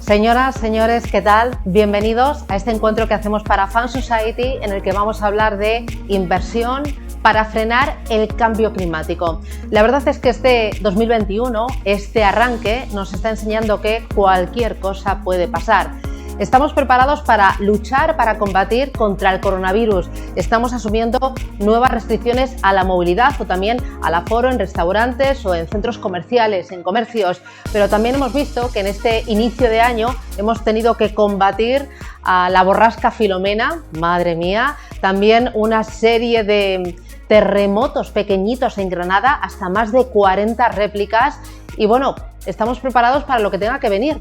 Señoras, señores, ¿qué tal? Bienvenidos a este encuentro que hacemos para Fan Society, en el que vamos a hablar de inversión para frenar el cambio climático. La verdad es que este 2021, este arranque, nos está enseñando que cualquier cosa puede pasar. Estamos preparados para luchar, para combatir contra el coronavirus. Estamos asumiendo nuevas restricciones a la movilidad o también al aforo en restaurantes o en centros comerciales, en comercios. Pero también hemos visto que en este inicio de año hemos tenido que combatir a la borrasca Filomena, madre mía, también una serie de terremotos pequeñitos en Granada, hasta más de 40 réplicas. Y bueno, estamos preparados para lo que tenga que venir.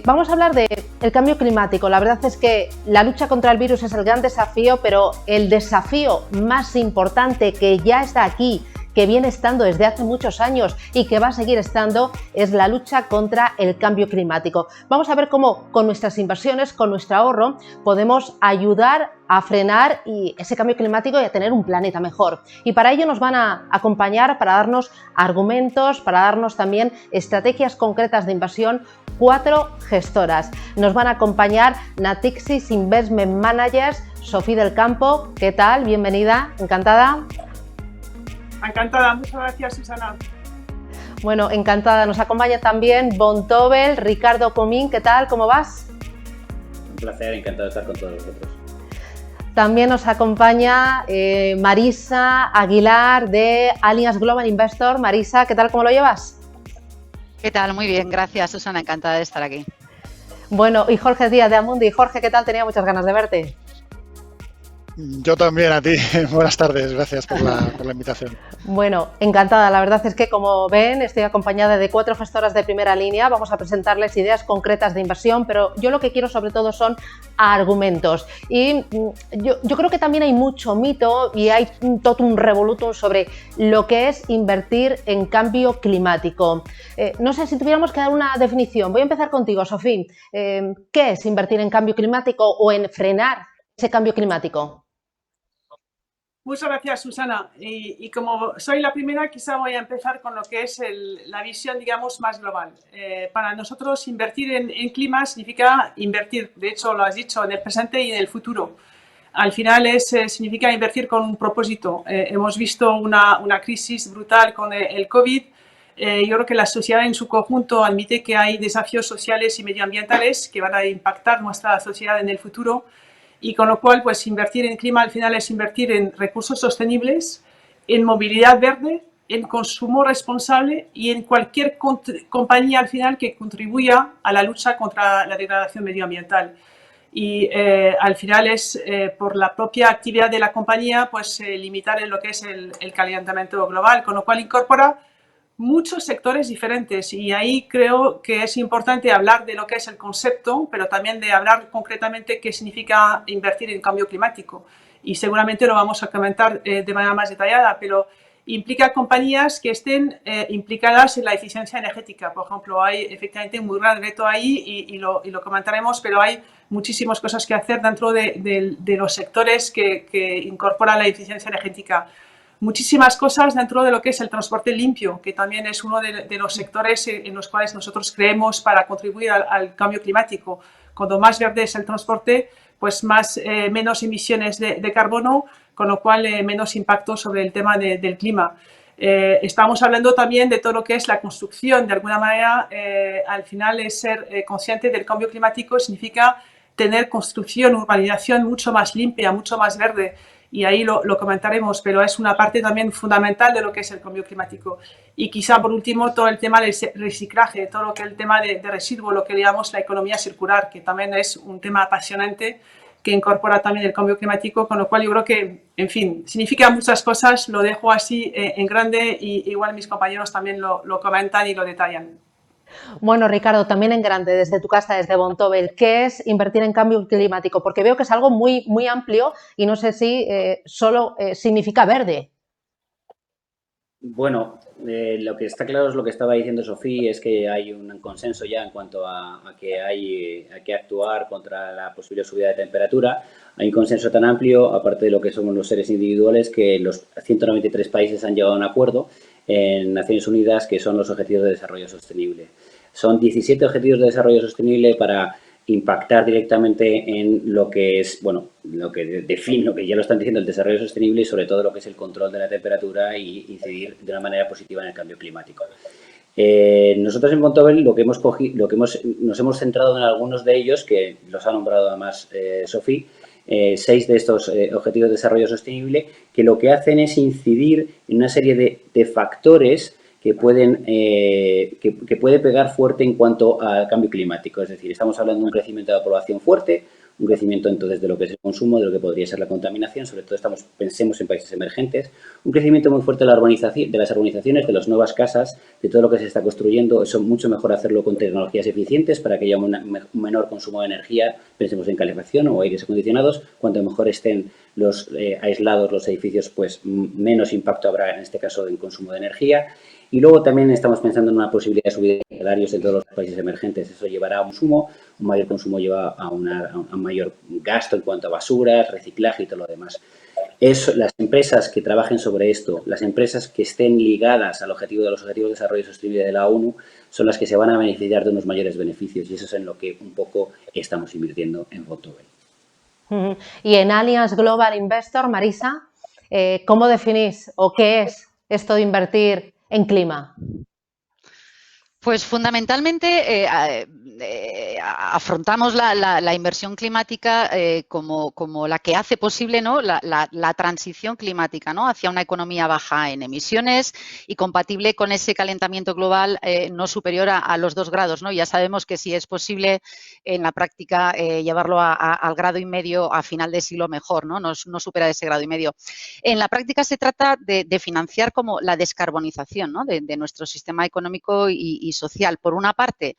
Vamos a hablar del cambio climático. La verdad es que la lucha contra el virus es el gran desafío, pero el desafío más importante, que ya está aquí, que viene estando desde hace muchos años y que va a seguir estando, es la lucha contra el cambio climático. Vamos a ver cómo con nuestras inversiones, con nuestro ahorro, podemos ayudar a frenar ese cambio climático y a tener un planeta mejor. Y para ello nos van a acompañar, para darnos argumentos, para darnos también estrategias concretas de inversión, 4 gestoras. Nos van a acompañar Natixis Investment Managers, Sofía del Campo. ¿Qué tal? Bienvenida, encantada. Encantada, muchas gracias, Susana. Bueno, encantada. Nos acompaña también Bontobel, Ricardo Comín. ¿Qué tal? ¿Cómo vas? Un placer, encantado de estar con todos vosotros. También nos acompaña Marisa Aguilar de Allianz Global Investor. Marisa, ¿qué tal? ¿Cómo lo llevas? ¿Qué tal? Muy bien, gracias, Susana. Encantada de estar aquí. Bueno, y Jorge Díaz de Amundi. Jorge, ¿qué tal? Tenía muchas ganas de verte. Yo también, a ti. Buenas tardes, gracias por la invitación. Bueno, encantada. La verdad es que, como ven, estoy acompañada de 4 gestoras de primera línea. Vamos a presentarles ideas concretas de inversión, pero yo lo que quiero sobre todo son argumentos. Y yo creo que también hay mucho mito y hay todo un revolutum sobre lo que es invertir en cambio climático. No sé si tuviéramos que dar una definición. Voy a empezar contigo, Sofía. ¿Qué es invertir en cambio climático o en frenar ese cambio climático? Muchas gracias, Susana. Y como soy la primera, quizá voy a empezar con lo que es la visión, digamos, más global. Para nosotros, invertir en clima significa invertir, de hecho, lo has dicho, en el presente y en el futuro. Al final significa invertir con un propósito. Hemos visto una crisis brutal con el COVID. Yo creo que la sociedad en su conjunto admite que hay desafíos sociales y medioambientales que van a impactar nuestra sociedad en el futuro. Y con lo cual, pues invertir en clima al final es invertir en recursos sostenibles, en movilidad verde, en consumo responsable y en cualquier compañía al final que contribuya a la lucha contra la degradación medioambiental. Y al final es por la propia actividad de la compañía, pues limitar en lo que es el calentamiento global, con lo cual incorpora muchos sectores diferentes, y ahí creo que es importante hablar de lo que es el concepto, pero también de hablar concretamente qué significa invertir en cambio climático, y seguramente lo vamos a comentar de manera más detallada, pero implica compañías que estén implicadas en la eficiencia energética. Por ejemplo, hay efectivamente un muy gran reto ahí y lo comentaremos, pero hay muchísimas cosas que hacer dentro de los sectores que incorporan la eficiencia energética. Muchísimas cosas dentro de lo que es el transporte limpio, que también es uno de los sectores en los cuales nosotros creemos para contribuir al cambio climático. Cuando más verde es el transporte, pues menos emisiones de carbono, con lo cual menos impacto sobre el tema del clima. Estamos hablando también de todo lo que es la construcción. De alguna manera, al final, es ser consciente del cambio climático significa tener construcción, urbanización mucho más limpia, mucho más verde. Y ahí lo comentaremos, pero es una parte también fundamental de lo que es el cambio climático. Y quizá por último todo el tema del reciclaje, todo lo que es el tema de residuos, lo que llamamos la economía circular, que también es un tema apasionante que incorpora también el cambio climático, con lo cual yo creo que, en fin, significa muchas cosas. Lo dejo así en grande y igual mis compañeros también lo comentan y lo detallan. Bueno, Ricardo, también en grande, desde tu casa, desde Bontobel, ¿qué es invertir en cambio climático? Porque veo que es algo muy, muy amplio y no sé si solo significa verde. Bueno, lo que está claro es lo que estaba diciendo Sofía, es que hay un consenso ya en cuanto a que hay que actuar contra la posible subida de temperatura. Hay un consenso tan amplio, aparte de lo que somos los seres individuales, que los 193 países han llegado a un acuerdo en Naciones Unidas, que son los Objetivos de Desarrollo Sostenible. Son 17 Objetivos de Desarrollo Sostenible para impactar directamente en lo que es, bueno, lo que define, lo que ya lo están diciendo, el desarrollo sostenible y sobre todo lo que es el control de la temperatura y incidir de una manera positiva en el cambio climático. Nosotros en Bontobel lo que hemos cogido, nos hemos centrado en algunos de ellos, que los ha nombrado además Sofía, 6 de estos Objetivos de Desarrollo Sostenible, que lo que hacen es incidir en una serie de factores que pueden que puede pegar fuerte en cuanto al cambio climático. Es decir, estamos hablando de un crecimiento de la población fuerte, un crecimiento entonces de lo que es el consumo, de lo que podría ser la contaminación, sobre todo pensemos en países emergentes, un crecimiento muy fuerte de la urbanización, de las urbanizaciones, de las nuevas casas, de todo lo que se está construyendo. Eso es mucho mejor hacerlo con tecnologías eficientes para que haya un menor consumo de energía. Pensemos en calefacción o aires acondicionados. Cuanto mejor estén los aislados los edificios, pues menos impacto habrá en este caso en consumo de energía. Y luego también estamos pensando en una posibilidad de subida de salarios en todos los países emergentes. Eso llevará a un consumo, un mayor consumo lleva a un mayor gasto en cuanto a basuras, reciclaje y todo lo demás. Las empresas que trabajen sobre esto, las empresas que estén ligadas al objetivo de los Objetivos de Desarrollo Sostenible de la ONU, son las que se van a beneficiar de unos mayores beneficios y eso es en lo que un poco estamos invirtiendo en Bontobel. Y en Allianz Global Investor, Marisa, ¿cómo definís o qué es esto de invertir en clima? Pues fundamentalmente afrontamos la inversión climática como la que hace posible, ¿no?, la transición climática, ¿no?, hacia una economía baja en emisiones y compatible con ese calentamiento global no superior a los 2 grados, ¿no? Ya sabemos que si es posible en la práctica llevarlo al 1,5 grados a final de siglo mejor, ¿no? No superar ese 1,5 grados. En la práctica se trata de financiar como la descarbonización, ¿no?, de nuestro sistema económico y social. Por una parte,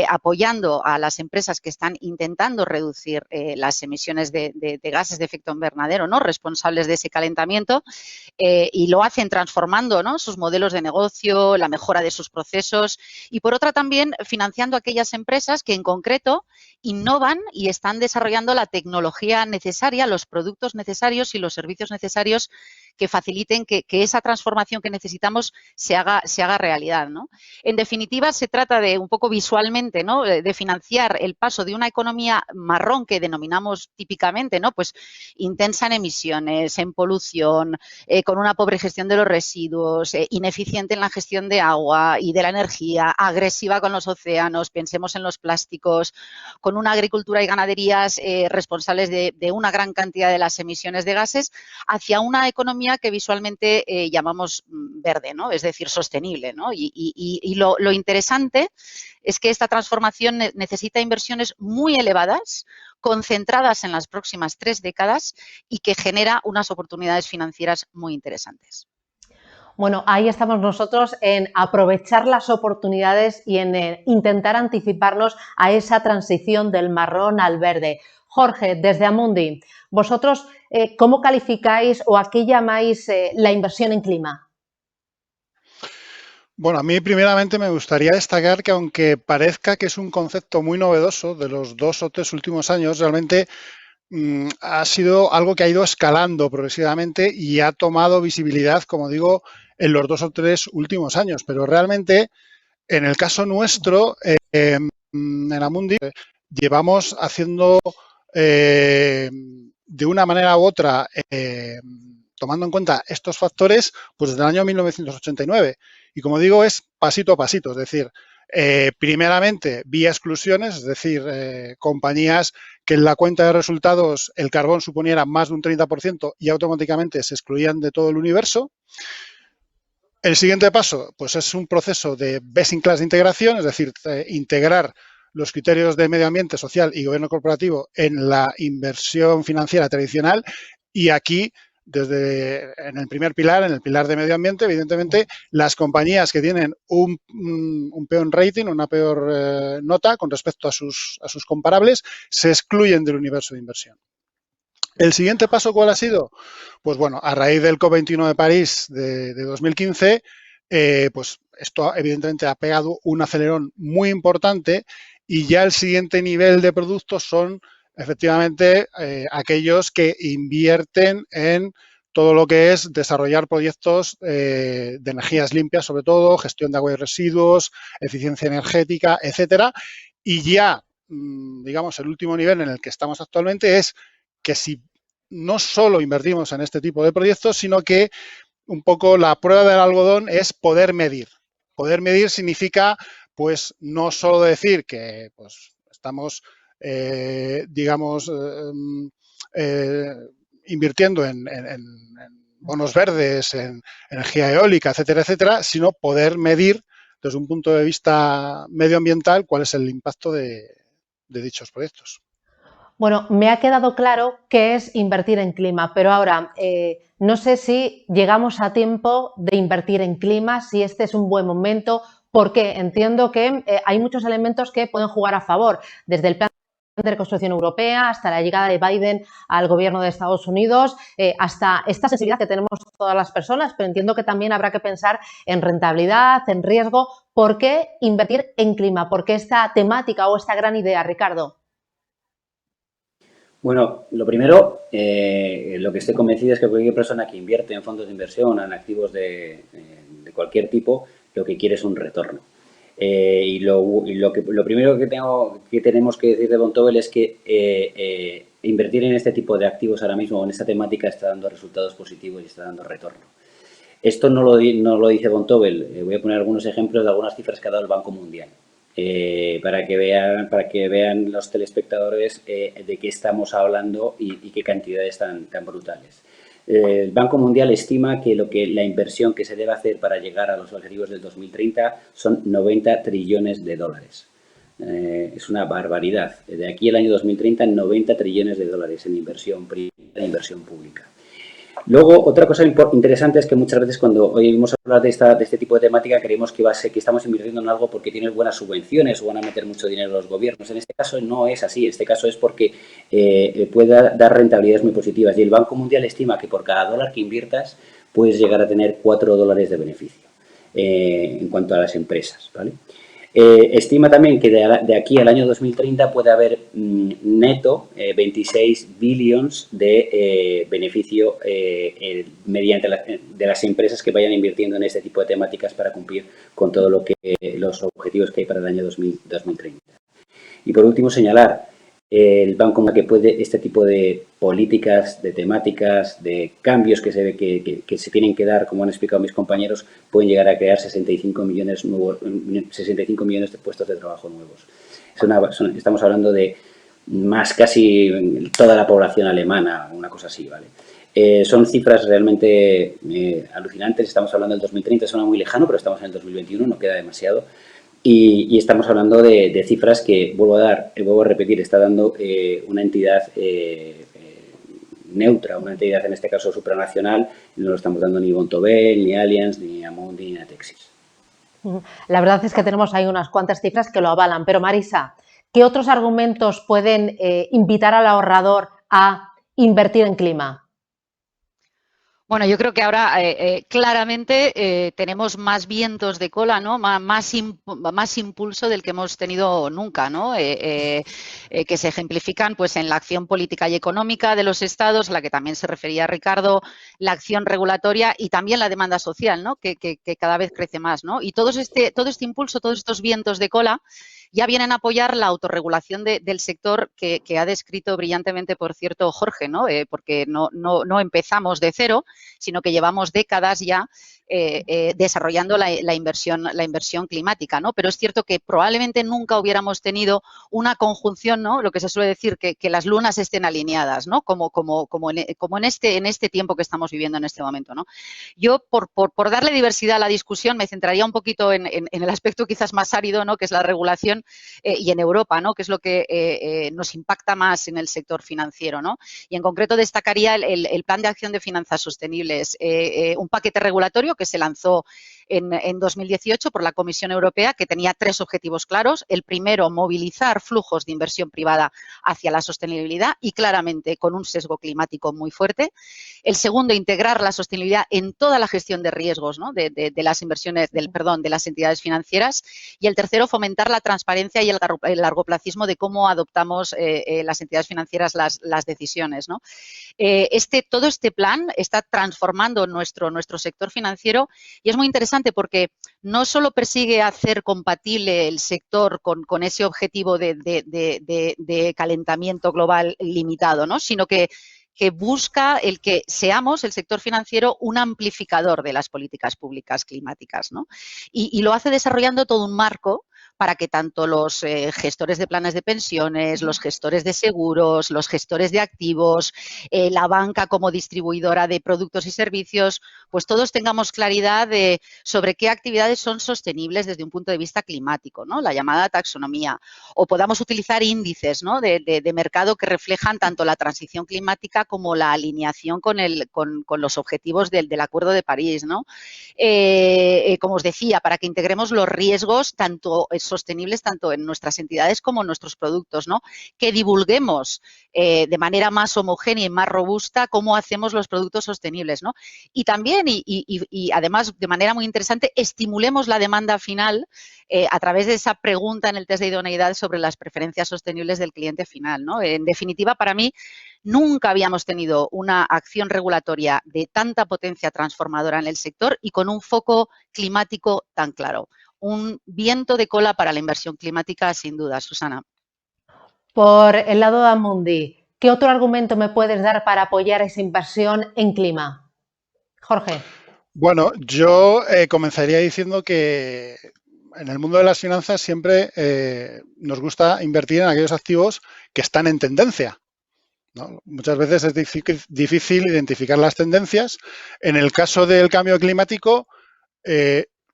apoyando a las empresas que están intentando reducir las emisiones de gases de efecto invernadero, ¿no?, responsables de ese calentamiento, y lo hacen transformando, ¿no?, sus modelos de negocio, la mejora de sus procesos, y por otra también financiando aquellas empresas que en concreto innovan y están desarrollando la tecnología necesaria, los productos necesarios y los servicios necesarios que faciliten que esa transformación que necesitamos se haga realidad, ¿no? En definitiva, se trata de, un poco visualmente, ¿no?, de financiar el paso de una economía marrón que denominamos típicamente, ¿no?, pues intensa en emisiones, en polución, con una pobre gestión de los residuos, ineficiente en la gestión de agua y de la energía, agresiva con los océanos, pensemos en los plásticos, con una agricultura y ganaderías responsables de una gran cantidad de las emisiones de gases, hacia una economía que visualmente llamamos verde, ¿no?, es decir, sostenible, ¿no? Y lo interesante es que esta transformación necesita inversiones muy elevadas, concentradas en las próximas 3 décadas y que genera unas oportunidades financieras muy interesantes. Bueno, ahí estamos nosotros en aprovechar las oportunidades y en intentar anticiparnos a esa transición del marrón al verde. Jorge, desde Amundi, vosotros, ¿cómo calificáis o a qué llamáis la inversión en clima? Bueno, a mí primeramente me gustaría destacar que aunque parezca que es un concepto muy novedoso de los 2 o 3 últimos años, realmente ha sido algo que ha ido escalando progresivamente y ha tomado visibilidad, como digo, en los 2 o 3 últimos años. Pero realmente, en el caso nuestro, en Amundi, llevamos haciendo de una manera u otra, tomando en cuenta estos factores, pues desde el año 1989. Y como digo, es pasito a pasito, es decir, primeramente vía exclusiones, es decir, compañías que en la cuenta de resultados el carbón suponiera más de un 30% y automáticamente se excluían de todo el universo. El siguiente paso, pues es un proceso de best in class de integración, es decir, integrar los criterios de medio ambiente, social y gobierno corporativo en la inversión financiera tradicional y aquí en el primer pilar, en el pilar de medio ambiente, evidentemente, las compañías que tienen un peor rating, una peor nota con respecto a sus comparables, se excluyen del universo de inversión. ¿El siguiente paso cuál ha sido? Pues bueno, a raíz del COP21 de París de 2015, pues esto evidentemente ha pegado un acelerón muy importante y ya el siguiente nivel de productos son efectivamente aquellos que invierten en todo lo que es desarrollar proyectos de energías limpias, sobre todo, gestión de agua y residuos, eficiencia energética, etcétera. Y ya, digamos, el último nivel en el que estamos actualmente es que si no solo invertimos en este tipo de proyectos, sino que un poco la prueba del algodón es poder medir. Poder medir significa, pues, no solo decir que pues, estamos, digamos, invirtiendo en bonos verdes, en energía eólica, etcétera, etcétera, sino poder medir desde un punto de vista medioambiental cuál es el impacto de dichos proyectos. Bueno, me ha quedado claro qué es invertir en clima, pero ahora no sé si llegamos a tiempo de invertir en clima, si este es un buen momento, porque entiendo que hay muchos elementos que pueden jugar a favor, desde el plan de reconstrucción europea hasta la llegada de Biden al gobierno de Estados Unidos, hasta esta sensibilidad que tenemos todas las personas, pero entiendo que también habrá que pensar en rentabilidad, en riesgo. ¿Por qué invertir en clima? ¿Por qué esta temática o esta gran idea, Ricardo? Bueno, lo primero, lo que estoy convencido es que cualquier persona que invierte en fondos de inversión, en activos de cualquier tipo, lo que quiere es un retorno. Lo primero que tenemos que decir de Vontobel es que invertir en este tipo de activos ahora mismo, en esta temática, está dando resultados positivos y está dando retorno. Esto no lo dice Vontobel. Voy a poner algunos ejemplos de algunas cifras que ha dado el Banco Mundial. Para que vean los telespectadores de qué estamos hablando y qué cantidades tan brutales. El Banco Mundial estima que la inversión que se debe hacer para llegar a los objetivos del 2030 son 90 trillones de dólares. Es una barbaridad. De aquí al año 2030, 90 trillones de dólares en inversión privada e inversión pública. Luego, otra cosa interesante es que muchas veces cuando oímos hablar de este tipo de temática creemos que estamos invirtiendo en algo porque tiene buenas subvenciones o van a meter mucho dinero los gobiernos. En este caso no es así. En este caso es porque puede dar rentabilidades muy positivas. Y el Banco Mundial estima que por cada dólar que inviertas puedes llegar a tener 4 dólares de beneficio en cuanto a las empresas, ¿vale? Estima también que de aquí al año 2030 puede haber neto 26 billions de beneficio mediante de las empresas que vayan invirtiendo en este tipo de temáticas para cumplir con todo los objetivos que hay para el año 2030. Y por último señalar el Banco que puede este tipo de políticas, de temáticas, de cambios que se tienen que dar, como han explicado mis compañeros, pueden llegar a crear 65 millones de puestos de trabajo nuevos. Estamos hablando de más casi toda la población alemana, una cosa así, ¿vale? Son cifras realmente alucinantes. Estamos hablando del 2030, suena muy lejano, pero estamos en el 2021, no queda demasiado. Y estamos hablando de cifras que, vuelvo a repetir, está dando una entidad neutra, una entidad en este caso supranacional, no lo estamos dando ni Vontobel, ni Allianz, ni Amundi, ni Natixis. La verdad es que tenemos ahí unas cuantas cifras que lo avalan, pero Marisa, ¿qué otros argumentos pueden invitar al ahorrador a invertir en clima? Bueno, yo creo que ahora claramente tenemos más vientos de cola, ¿no? Más impulso del que hemos tenido nunca, ¿no? Que se ejemplifican pues en la acción política y económica de los estados, a la que también se refería Ricardo, la acción regulatoria y también la demanda social, ¿no? Que cada vez crece más, ¿no? Y todo este impulso, todos estos vientos de cola ya vienen a apoyar la autorregulación del sector que ha descrito brillantemente, por cierto, Jorge, ¿no? Porque no empezamos de cero, sino que llevamos décadas ya desarrollando la inversión climática, ¿no? Pero es cierto que probablemente nunca hubiéramos tenido una conjunción, ¿no? Lo que se suele decir, que las lunas estén alineadas, ¿no? Como en este tiempo que estamos viviendo en este momento, ¿no? Yo, por darle diversidad a la discusión, me centraría un poquito en el aspecto quizás más árido, ¿no? Que es la regulación, y en Europa, ¿no? Que es lo que nos impacta más en el sector financiero, ¿no? Y en concreto destacaría el Plan de Acción de Finanzas Sostenibles, un paquete regulatorio que se lanzó en 2018 por la Comisión Europea, que tenía 3 objetivos claros. El primero, movilizar flujos de inversión privada hacia la sostenibilidad y claramente con un sesgo climático muy fuerte. El segundo, integrar la sostenibilidad en toda la gestión de riesgos, ¿no? de las inversiones, de las entidades financieras. Y el tercero, fomentar la transparencia y el largoplacismo de cómo adoptamos las entidades financieras las decisiones, ¿no? Todo este plan está transformando nuestro sector financiero y es muy interesante porque no solo persigue hacer compatible el sector con ese objetivo de calentamiento global limitado, ¿no? Sino que busca el que seamos, el sector financiero, un amplificador de las políticas públicas climáticas, ¿no? Y lo hace desarrollando todo un marco para que tanto los gestores de planes de pensiones, los gestores de seguros, los gestores de activos, la banca como distribuidora de productos y servicios, pues todos tengamos claridad sobre qué actividades son sostenibles desde un punto de vista climático, ¿no? La llamada taxonomía. O podamos utilizar índices, ¿no? de mercado que reflejan tanto la transición climática como la alineación con los objetivos del Acuerdo de París, ¿no? Como os decía, para que integremos los riesgos tanto sostenibles tanto en nuestras entidades como en nuestros productos, ¿no? Que divulguemos de manera más homogénea y más robusta cómo hacemos los productos sostenibles, ¿no? Y también, y además de manera muy interesante, estimulemos la demanda final a través de esa pregunta en el test de idoneidad sobre las preferencias sostenibles del cliente final, ¿no? En definitiva, para mí, nunca habíamos tenido una acción regulatoria de tanta potencia transformadora en el sector y con un foco climático tan claro. Un viento de cola para la inversión climática, sin duda, Susana. Por el lado de Amundi, ¿qué otro argumento me puedes dar para apoyar esa inversión en clima? Jorge. Bueno, yo comenzaría diciendo que en el mundo de las finanzas siempre nos gusta invertir en aquellos activos que están en tendencia, ¿no? Muchas veces es difícil identificar las tendencias. En el caso del cambio climático,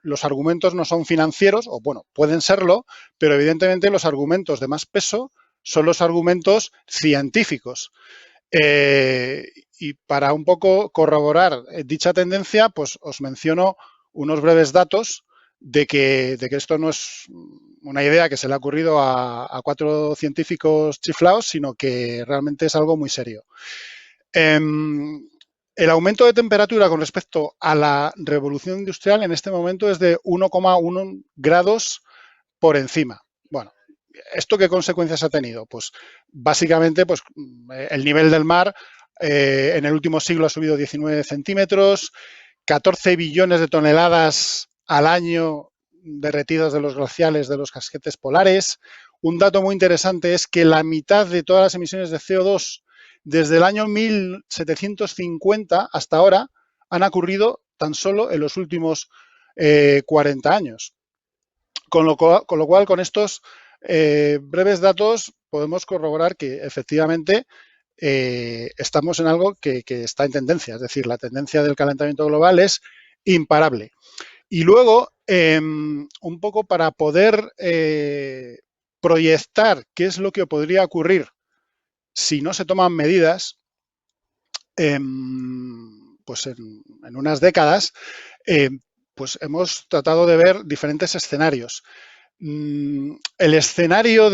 los argumentos no son financieros, o bueno, pueden serlo, pero evidentemente los argumentos de más peso son los argumentos científicos. Y para un poco corroborar dicha tendencia, pues os menciono unos breves datos de que esto no es una idea que se le ha ocurrido a 4 científicos chiflaos, sino que realmente es algo muy serio. El aumento de temperatura con respecto a la revolución industrial en este momento es de 1,1 grados por encima. Bueno, ¿esto qué consecuencias ha tenido? Pues básicamente pues, el nivel del mar en el último siglo ha subido 19 centímetros, 14 billones de toneladas al año derretidas de los glaciales de los casquetes polares. Un dato muy interesante es que la mitad de todas las emisiones de CO2 desde el año 1750 hasta ahora han ocurrido tan solo en los últimos 40 años. Con lo cual, con estos breves datos podemos corroborar que efectivamente estamos en algo que está en tendencia. Es decir, la tendencia del calentamiento global es imparable. Y luego, un poco para poder proyectar qué es lo que podría ocurrir si no se toman medidas, pues en unas décadas, pues hemos tratado de ver diferentes escenarios. El escenario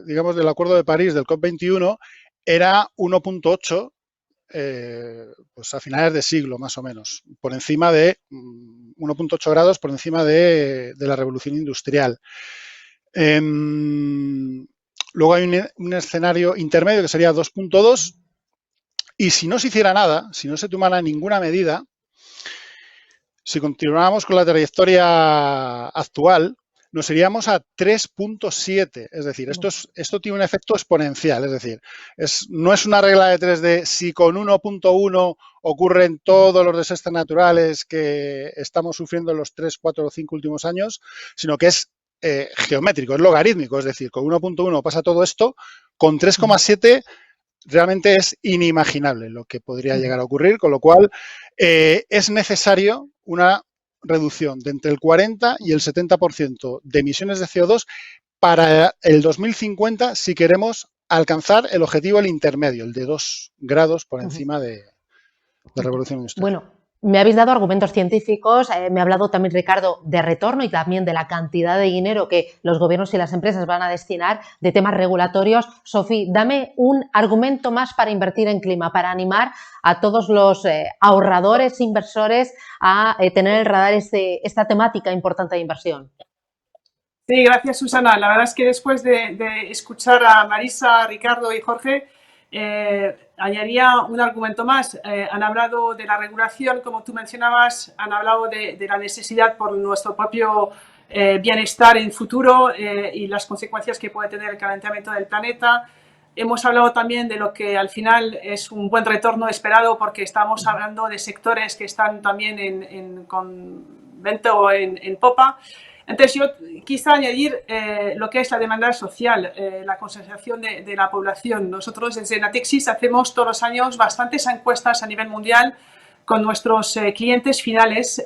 digamos, del Acuerdo de París, del COP21, era 1,8 pues a finales de siglo, más o menos, por encima de 1,8 grados por encima de la revolución industrial. Luego hay un escenario intermedio que sería 2,2 y si no se hiciera nada, si no se tomara ninguna medida, si continuáramos con la trayectoria actual, nos iríamos a 3,7. Es decir, esto tiene un efecto exponencial. Es decir, no es una regla de 3 de si con 1,1 ocurren todos los desastres naturales que estamos sufriendo en los 3, 4 o 5 últimos años, sino que es geométrico, es logarítmico. Es decir, con 1,1 pasa todo esto, con 3,7 realmente es inimaginable lo que podría llegar a ocurrir, con lo cual es necesario una reducción de entre el 40 y el 70% de emisiones de CO2 para el 2050 si queremos alcanzar el objetivo, el intermedio, el de 2 grados por encima de revolución industrial. Bueno, me habéis dado argumentos científicos, me ha hablado también Ricardo de retorno y también de la cantidad de dinero que los gobiernos y las empresas van a destinar, de temas regulatorios. Sofía, dame un argumento más para invertir en clima, para animar a todos los ahorradores, inversores a tener en el radar esta temática importante de inversión. Sí, gracias, Susana. La verdad es que después de escuchar a Marisa, Ricardo y Jorge, añadiría un argumento más. Han hablado de la regulación, como tú mencionabas, han hablado de la necesidad por nuestro propio bienestar en futuro y las consecuencias que puede tener el calentamiento del planeta. Hemos hablado también de lo que al final es un buen retorno esperado, porque estamos hablando de sectores que están también con vento en popa. Entonces, yo quise añadir lo que es la demanda social, la concienciación de la población. Nosotros desde Natixis hacemos todos los años bastantes encuestas a nivel mundial con nuestros clientes finales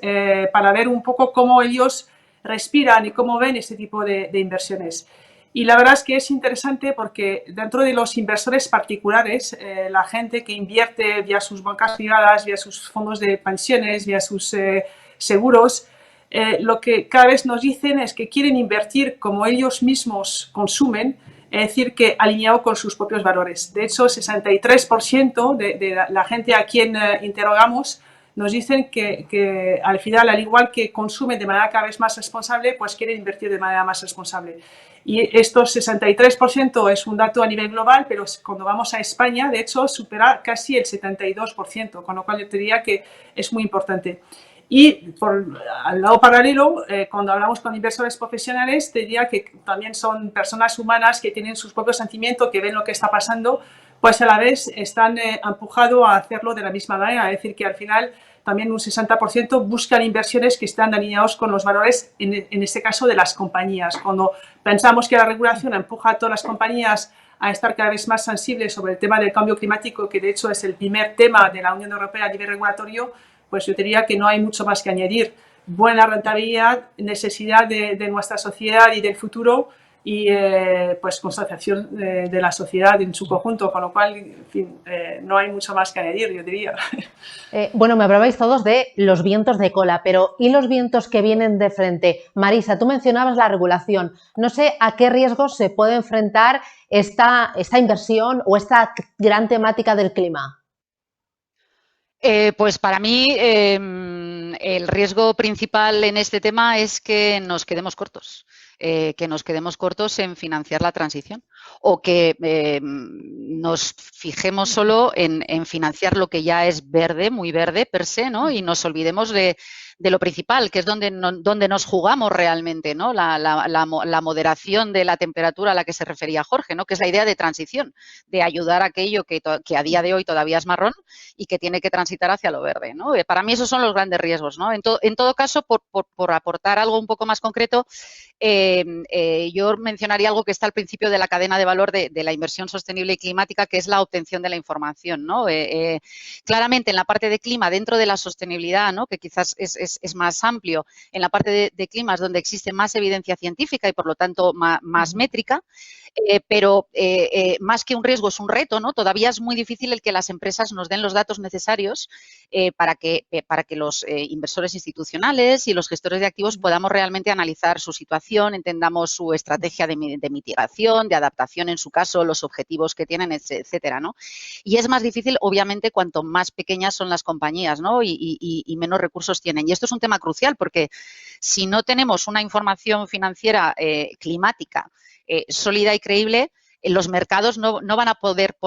para ver un poco cómo ellos respiran y cómo ven este tipo de inversiones. Y la verdad es que es interesante porque dentro de los inversores particulares, la gente que invierte vía sus bancas privadas, vía sus fondos de pensiones, vía sus seguros, lo que cada vez nos dicen es que quieren invertir como ellos mismos consumen, es decir, que alineado con sus propios valores. De hecho, 63% de la gente a quien interrogamos nos dicen que al final, al igual que consumen de manera cada vez más responsable, pues quieren invertir de manera más responsable. Y estos 63% es un dato a nivel global, pero cuando vamos a España, de hecho, supera casi el 72%, con lo cual yo te diría que es muy importante. Y al lado paralelo, cuando hablamos con inversores profesionales, te diría que también son personas humanas que tienen sus propios sentimientos, que ven lo que está pasando, pues a la vez están empujados a hacerlo de la misma manera. Es decir, que al final también un 60% buscan inversiones que están alineados con los valores, en este caso, de las compañías. Cuando pensamos que la regulación empuja a todas las compañías a estar cada vez más sensibles sobre el tema del cambio climático, que de hecho es el primer tema de la Unión Europea a nivel regulatorio, pues yo diría que no hay mucho más que añadir. Buena rentabilidad, necesidad de nuestra sociedad y del futuro y pues constatación de la sociedad en su conjunto, con lo cual, en fin, no hay mucho más que añadir, yo diría. Bueno, me hablabais todos de los vientos de cola, pero ¿y los vientos que vienen de frente? Marisa, tú mencionabas la regulación. No sé a qué riesgos se puede enfrentar esta inversión o esta gran temática del clima. Pues para mí el riesgo principal en este tema es que nos quedemos cortos. En financiar la transición o que nos fijemos solo en financiar lo que ya es verde, muy verde per se, ¿no? Y nos olvidemos de lo principal, que es donde nos jugamos realmente, ¿no? La moderación de la temperatura a la que se refería Jorge, ¿no? Que es la idea de transición, de ayudar a aquello que a día de hoy todavía es marrón y que tiene que transitar hacia lo verde, ¿no? Para mí esos son los grandes riesgos, ¿no? En todo caso, por aportar algo un poco más concreto, yo mencionaría algo que está al principio de la cadena de valor de la inversión sostenible y climática, que es la obtención de la información, ¿no? Claramente en la parte de clima, dentro de la sostenibilidad, ¿no? Que quizás es más amplio, en la parte de clima es donde existe más evidencia científica y por lo tanto más métrica, pero más que un riesgo es un reto, ¿no? Todavía es muy difícil el que las empresas nos den los datos necesarios para que los inversores institucionales y los gestores de activos podamos realmente analizar su situación, entendamos su estrategia de mitigación, de adaptación en su caso, los objetivos que tienen, etcétera, ¿no? Y es más difícil, obviamente, cuanto más pequeñas son las compañías, ¿no? Y menos recursos tienen. Y esto es un tema crucial porque si no tenemos una información financiera climática sólida y creíble, los mercados no van a poder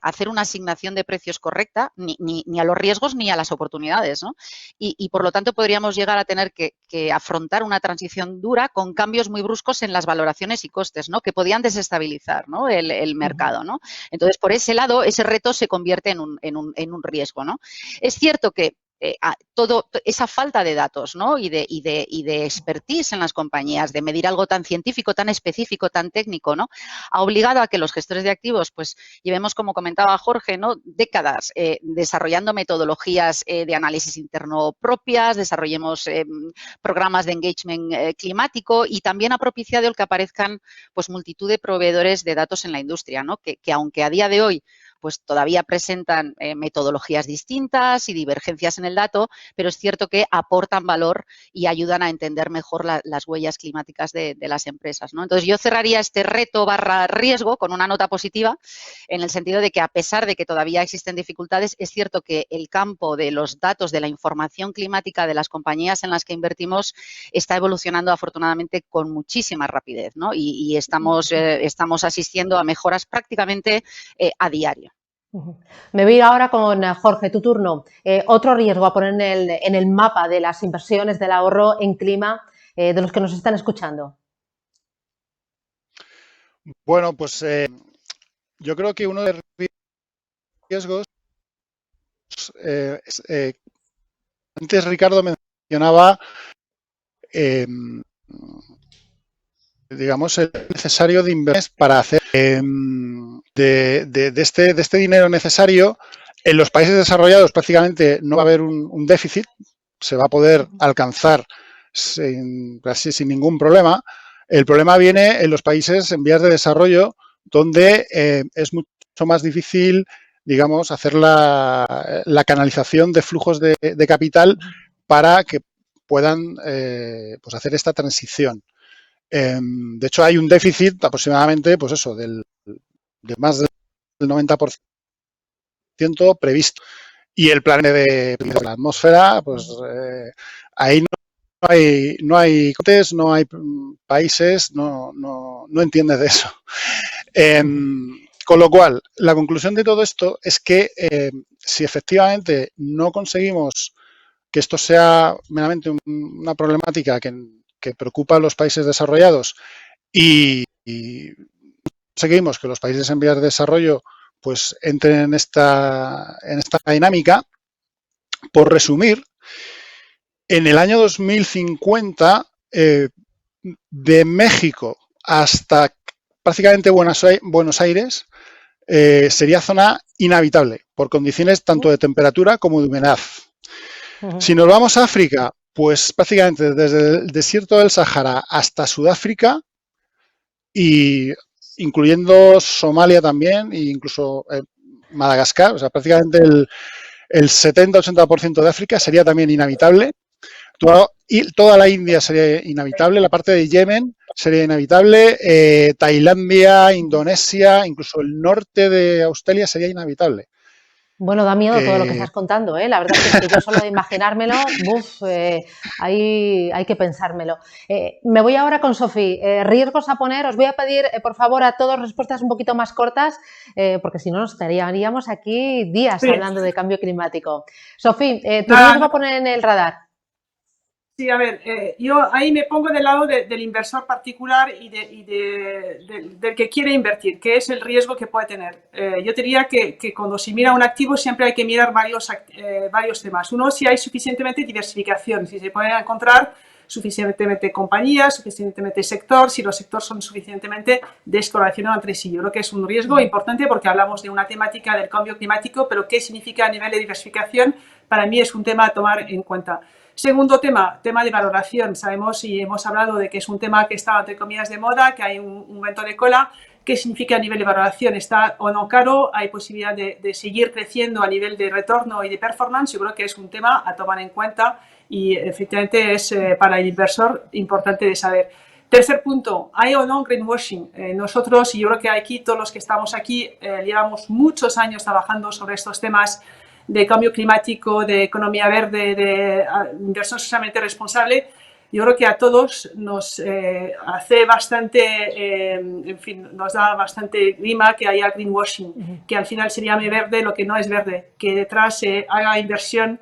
hacer una asignación de precios correcta ni a los riesgos ni a las oportunidades, ¿no? Y por lo tanto podríamos llegar a tener que afrontar una transición dura con cambios muy bruscos en las valoraciones y costes, ¿no? Que podían desestabilizar, ¿no? el mercado, ¿no? Entonces, por ese lado, ese reto se convierte en un riesgo, ¿no? Es cierto que esa falta de datos, ¿no? y de expertise en las compañías, de medir algo tan científico, tan específico, tan técnico, ¿no? Ha obligado a que los gestores de activos pues llevemos, como comentaba Jorge, ¿no? décadas desarrollando metodologías de análisis interno propias, desarrollemos programas de engagement climático, y también ha propiciado el que aparezcan pues multitud de proveedores de datos en la industria, ¿no? que aunque a día de hoy pues todavía presentan metodologías distintas y divergencias en el dato, pero es cierto que aportan valor y ayudan a entender mejor las huellas climáticas de las empresas, ¿no? Entonces, yo cerraría este reto / riesgo con una nota positiva, en el sentido de que, a pesar de que todavía existen dificultades, es cierto que el campo de los datos, de la información climática de las compañías en las que invertimos, está evolucionando afortunadamente con muchísima rapidez, ¿no? Y estamos asistiendo a mejoras prácticamente a diario. Me voy ahora con Jorge, tu turno. Otro riesgo a poner en el mapa de las inversiones del ahorro en clima de los que nos están escuchando. Bueno, pues yo creo que uno de los riesgos antes Ricardo mencionaba digamos, el necesario de inversiones para hacer de este dinero necesario. En los países desarrollados prácticamente no va a haber un déficit, se va a poder alcanzar sin ningún problema. El problema viene en los países en vías de desarrollo, donde es mucho más difícil, digamos, hacer la canalización de flujos de capital para que puedan pues hacer esta transición. De hecho, hay un déficit aproximadamente, pues eso, de más del 90% previsto. Y el planeta de la atmósfera, pues ahí no hay cortes, no hay países, no entiende de eso. Con lo cual, la conclusión de todo esto es que si efectivamente no conseguimos que esto sea meramente una problemática que preocupa a los países desarrollados y conseguimos que los países en vías de desarrollo pues entren en esta dinámica, por resumir, en el año 2050 de México hasta prácticamente Buenos Aires sería zona inhabitable por condiciones tanto de temperatura como de humedad. Si nos vamos a África, pues prácticamente desde el desierto del Sahara hasta Sudáfrica, y incluyendo Somalia también, e incluso Madagascar, o sea, prácticamente el 70-80% de África sería también inhabitable. Toda la India sería inhabitable, la parte de Yemen sería inhabitable, Tailandia, Indonesia, incluso el norte de Australia sería inhabitable. Bueno, da miedo todo lo que estás contando, ¿eh? La verdad es que yo solo de imaginármelo, hay que pensármelo. Me voy ahora con Sofía. Riesgos a poner. Os voy a pedir, por favor, a todos respuestas un poquito más cortas, porque si no nos estaríamos aquí días hablando de cambio climático. Sofía, ¿tu riesgo a poner en el radar? Sí, a ver, yo ahí me pongo del lado del inversor particular y del que quiere invertir, que es el riesgo que puede tener. Yo diría que cuando se mira un activo siempre hay que mirar varios temas. Uno, si hay suficientemente diversificación, si se pueden encontrar suficientemente compañías, suficientemente sector, si los sectores son suficientemente descorrelacionados entre sí. Yo creo que es un riesgo importante porque hablamos de una temática del cambio climático, pero ¿qué significa a nivel de diversificación? Para mí es un tema a tomar en cuenta. Segundo tema de valoración. Sabemos y hemos hablado de que es un tema que está, entre comillas, de moda, que hay un momento de cola. ¿Qué significa a nivel de valoración? ¿Está o no caro? ¿Hay posibilidad de seguir creciendo a nivel de retorno y de performance? Yo creo que es un tema a tomar en cuenta y efectivamente es para el inversor importante de saber. Tercer punto, ¿hay o no greenwashing? Nosotros, y yo creo que aquí todos los que estamos aquí, llevamos muchos años trabajando sobre estos temas de cambio climático, de economía verde, de inversión socialmente responsable. Yo creo que a todos nos hace bastante, en fin, nos da bastante grima que haya greenwashing, que al final se llame verde lo que no es verde, que detrás se haga inversión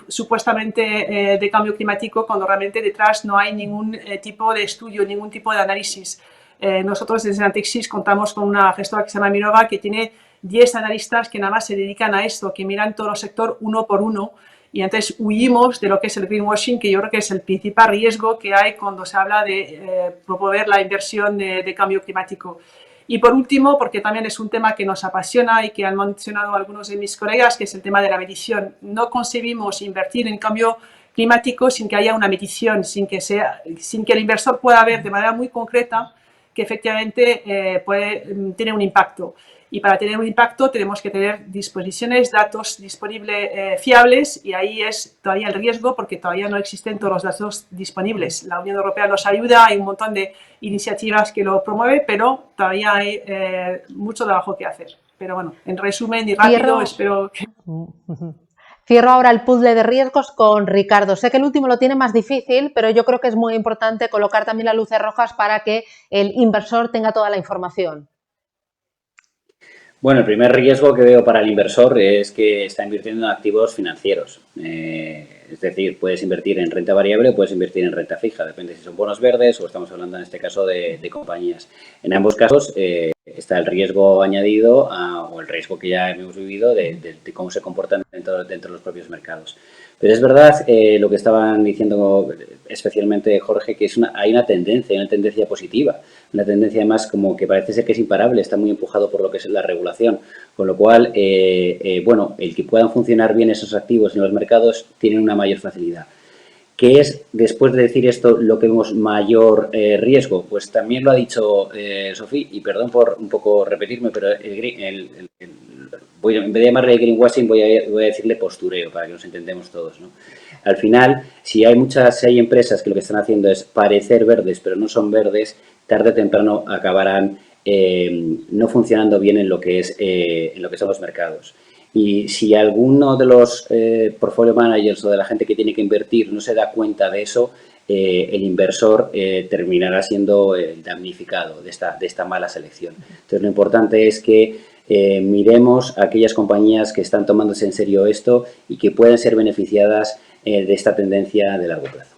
supuestamente de cambio climático cuando realmente detrás no hay ningún tipo de estudio, ningún tipo de análisis. Nosotros desde Natixis contamos con una gestora que se llama Minova que tiene 10 analistas que nada más se dedican a esto, que miran todo el sector uno por uno y entonces huimos de lo que es el greenwashing, que yo creo que es el principal riesgo que hay cuando se habla de promover la inversión de cambio climático. Y por último, porque también es un tema que nos apasiona y que han mencionado algunos de mis colegas, que es el tema de la medición. No concebimos invertir en cambio climático sin que haya una medición, sin que el inversor pueda ver de manera muy concreta que efectivamente tiene un impacto. Y para tener un impacto tenemos que tener disposiciones, datos disponibles fiables, y ahí es todavía el riesgo porque todavía no existen todos los datos disponibles. La Unión Europea nos ayuda, hay un montón de iniciativas que lo promueven, pero todavía hay mucho trabajo que hacer. Pero bueno, en resumen y rápido, espero que... Cierro ahora el puzzle de riesgos con Ricardo. Sé que el último lo tiene más difícil, pero yo creo que es muy importante colocar también las luces rojas para que el inversor tenga toda la información. Bueno, el primer riesgo que veo para el inversor es que está invirtiendo en activos financieros. Es decir, puedes invertir en renta variable o puedes invertir en renta fija. Depende si son bonos verdes o estamos hablando en este caso de compañías. En ambos casos está el riesgo añadido o el riesgo que ya hemos vivido de cómo se comportan dentro de los propios mercados. Pero es verdad lo que estaban diciendo especialmente Jorge, que hay una tendencia positiva, una tendencia además como que parece ser que es imparable, está muy empujado por lo que es la regulación, con lo cual, bueno, el que puedan funcionar bien esos activos en los mercados tienen una mayor facilidad. ¿Qué es, después de decir esto, lo que vemos mayor riesgo? Pues también lo ha dicho Sofía, y perdón por un poco repetirme, pero en vez de llamarle greenwashing voy a decirle postureo para que nos entendemos todos, ¿no? Al final, si hay empresas que lo que están haciendo es parecer verdes, pero no son verdes, tarde o temprano acabarán no funcionando bien en lo que son los mercados. Y si alguno de los portfolio managers o de la gente que tiene que invertir no se da cuenta de eso, el inversor terminará siendo damnificado de esta mala selección. Entonces, lo importante es que miremos a aquellas compañías que están tomándose en serio esto y que pueden ser beneficiadas de esta tendencia de largo plazo.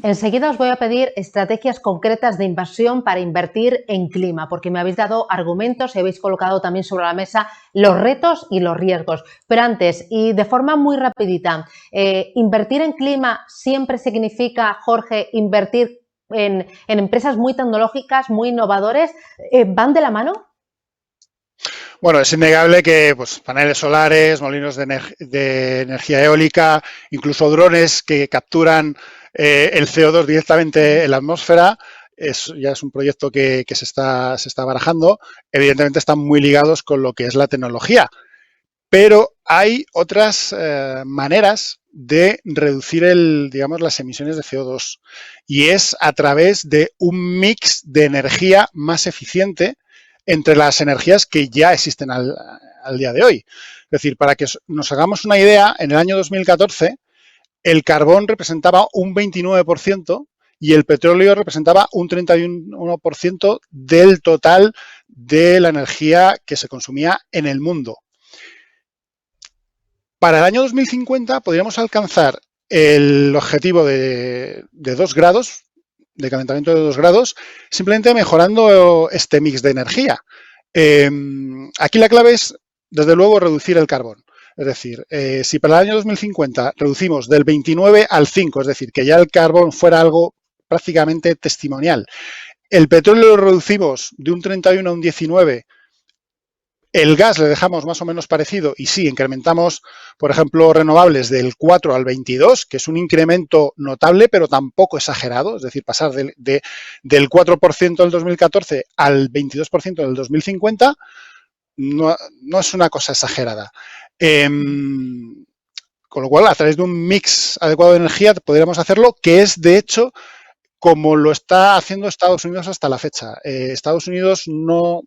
Enseguida os voy a pedir estrategias concretas de inversión para invertir en clima, porque me habéis dado argumentos y habéis colocado también sobre la mesa los retos y los riesgos. Pero antes, y de forma muy rapidita, ¿invertir en clima siempre significa, Jorge, invertir en empresas muy tecnológicas, muy innovadores? ¿Van de la mano? Bueno, es innegable que pues, paneles solares, molinos de energía eólica, incluso drones que capturan el CO2 directamente en la atmósfera, ya es un proyecto que se está barajando. Evidentemente están muy ligados con lo que es la tecnología, pero hay otras maneras de reducir las emisiones de CO2 y es a través de un mix de energía más eficiente entre las energías que ya existen al día de hoy. Es decir, para que nos hagamos una idea, en el año 2014 el carbón representaba un 29% y el petróleo representaba un 31% del total de la energía que se consumía en el mundo. Para el año 2050 podríamos alcanzar el objetivo de 2 grados, de calentamiento de 2 grados, simplemente mejorando este mix de energía. Aquí la clave es, desde luego, reducir el carbón. Es decir, si para el año 2050 reducimos del 29 al 5, es decir, que ya el carbón fuera algo prácticamente testimonial, el petróleo lo reducimos de un 31 a un 19, el gas le dejamos más o menos parecido y sí, incrementamos, por ejemplo, renovables del 4 al 22, que es un incremento notable, pero tampoco exagerado, es decir, pasar del 4% del 2014 al 22% del 2050 no es una cosa exagerada. Con lo cual, a través de un mix adecuado de energía podríamos hacerlo, que es, de hecho, como lo está haciendo Estados Unidos hasta la fecha. Estados Unidos no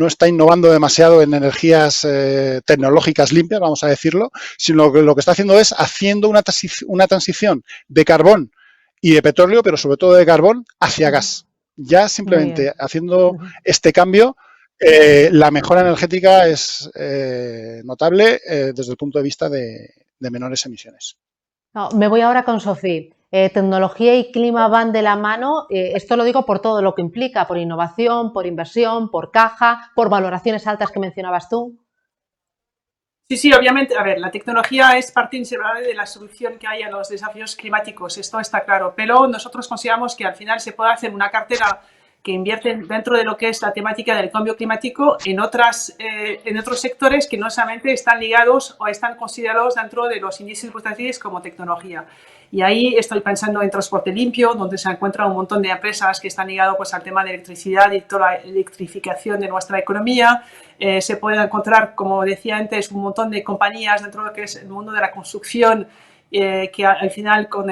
está innovando demasiado en energías tecnológicas limpias, vamos a decirlo, sino que lo que está haciendo es haciendo una transición de carbón y de petróleo, pero sobre todo de carbón, hacia gas. Ya simplemente haciendo este cambio, la mejora energética es notable desde el punto de vista de menores emisiones. No, me voy ahora con Sofía. Tecnología y clima van de la mano. Esto lo digo por todo lo que implica, por innovación, por inversión, por caja, por valoraciones altas que mencionabas tú. Sí, obviamente, a ver, la tecnología es parte inseparable de la solución que hay a los desafíos climáticos, esto está claro, pero nosotros consideramos que al final se puede hacer una cartera que invierte dentro de lo que es la temática del cambio climático en otros sectores que no solamente están ligados o están considerados dentro de los índices bursátiles como tecnología. Y ahí estoy pensando en transporte limpio, donde se encuentran un montón de empresas que están ligadas pues, al tema de electricidad y toda la electrificación de nuestra economía. Se pueden encontrar, como decía antes, un montón de compañías dentro de lo que es el mundo de la construcción, que al final con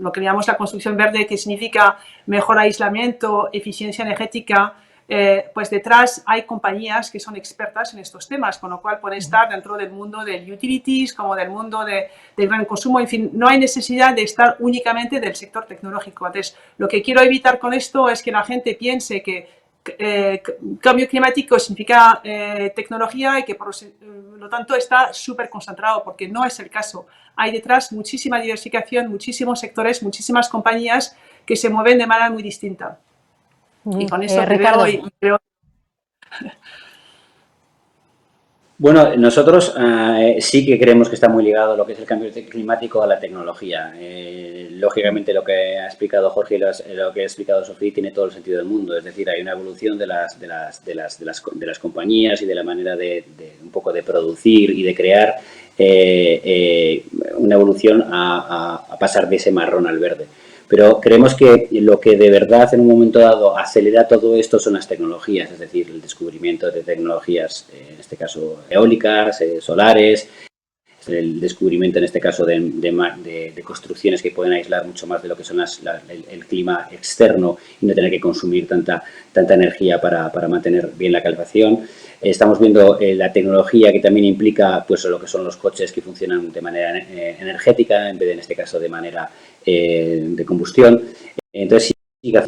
lo que llamamos la construcción verde, que significa mejor aislamiento, eficiencia energética, pues detrás hay compañías que son expertas en estos temas, con lo cual pueden estar dentro del mundo del utilities, como del mundo del gran consumo, en fin, no hay necesidad de estar únicamente del sector tecnológico. Entonces, lo que quiero evitar con esto es que la gente piense que cambio climático significa tecnología y que por lo tanto está súper concentrado, porque no es el caso. Hay detrás muchísima diversificación, muchísimos sectores, muchísimas compañías que se mueven de manera muy distinta. Y con eso Ricardo. creo. Bueno, nosotros sí que creemos que está muy ligado lo que es el cambio climático a la tecnología. Lógicamente, lo que ha explicado Jorge y lo que ha explicado Sofía tiene todo el sentido del mundo. Es decir, hay una evolución de las compañías y de la manera de un poco de producir y de crear una evolución a pasar de ese marrón al verde. Pero creemos que lo que de verdad en un momento dado acelera todo esto son las tecnologías, es decir, el descubrimiento de tecnologías, en este caso eólicas, solares, el descubrimiento en este caso de construcciones que pueden aislar mucho más de lo que son el clima externo y no tener que consumir tanta energía para mantener bien la calefacción. Estamos viendo la tecnología que también implica pues lo que son los coches que funcionan de manera energética en vez de, en este caso, de manera de combustión. Entonces, sí que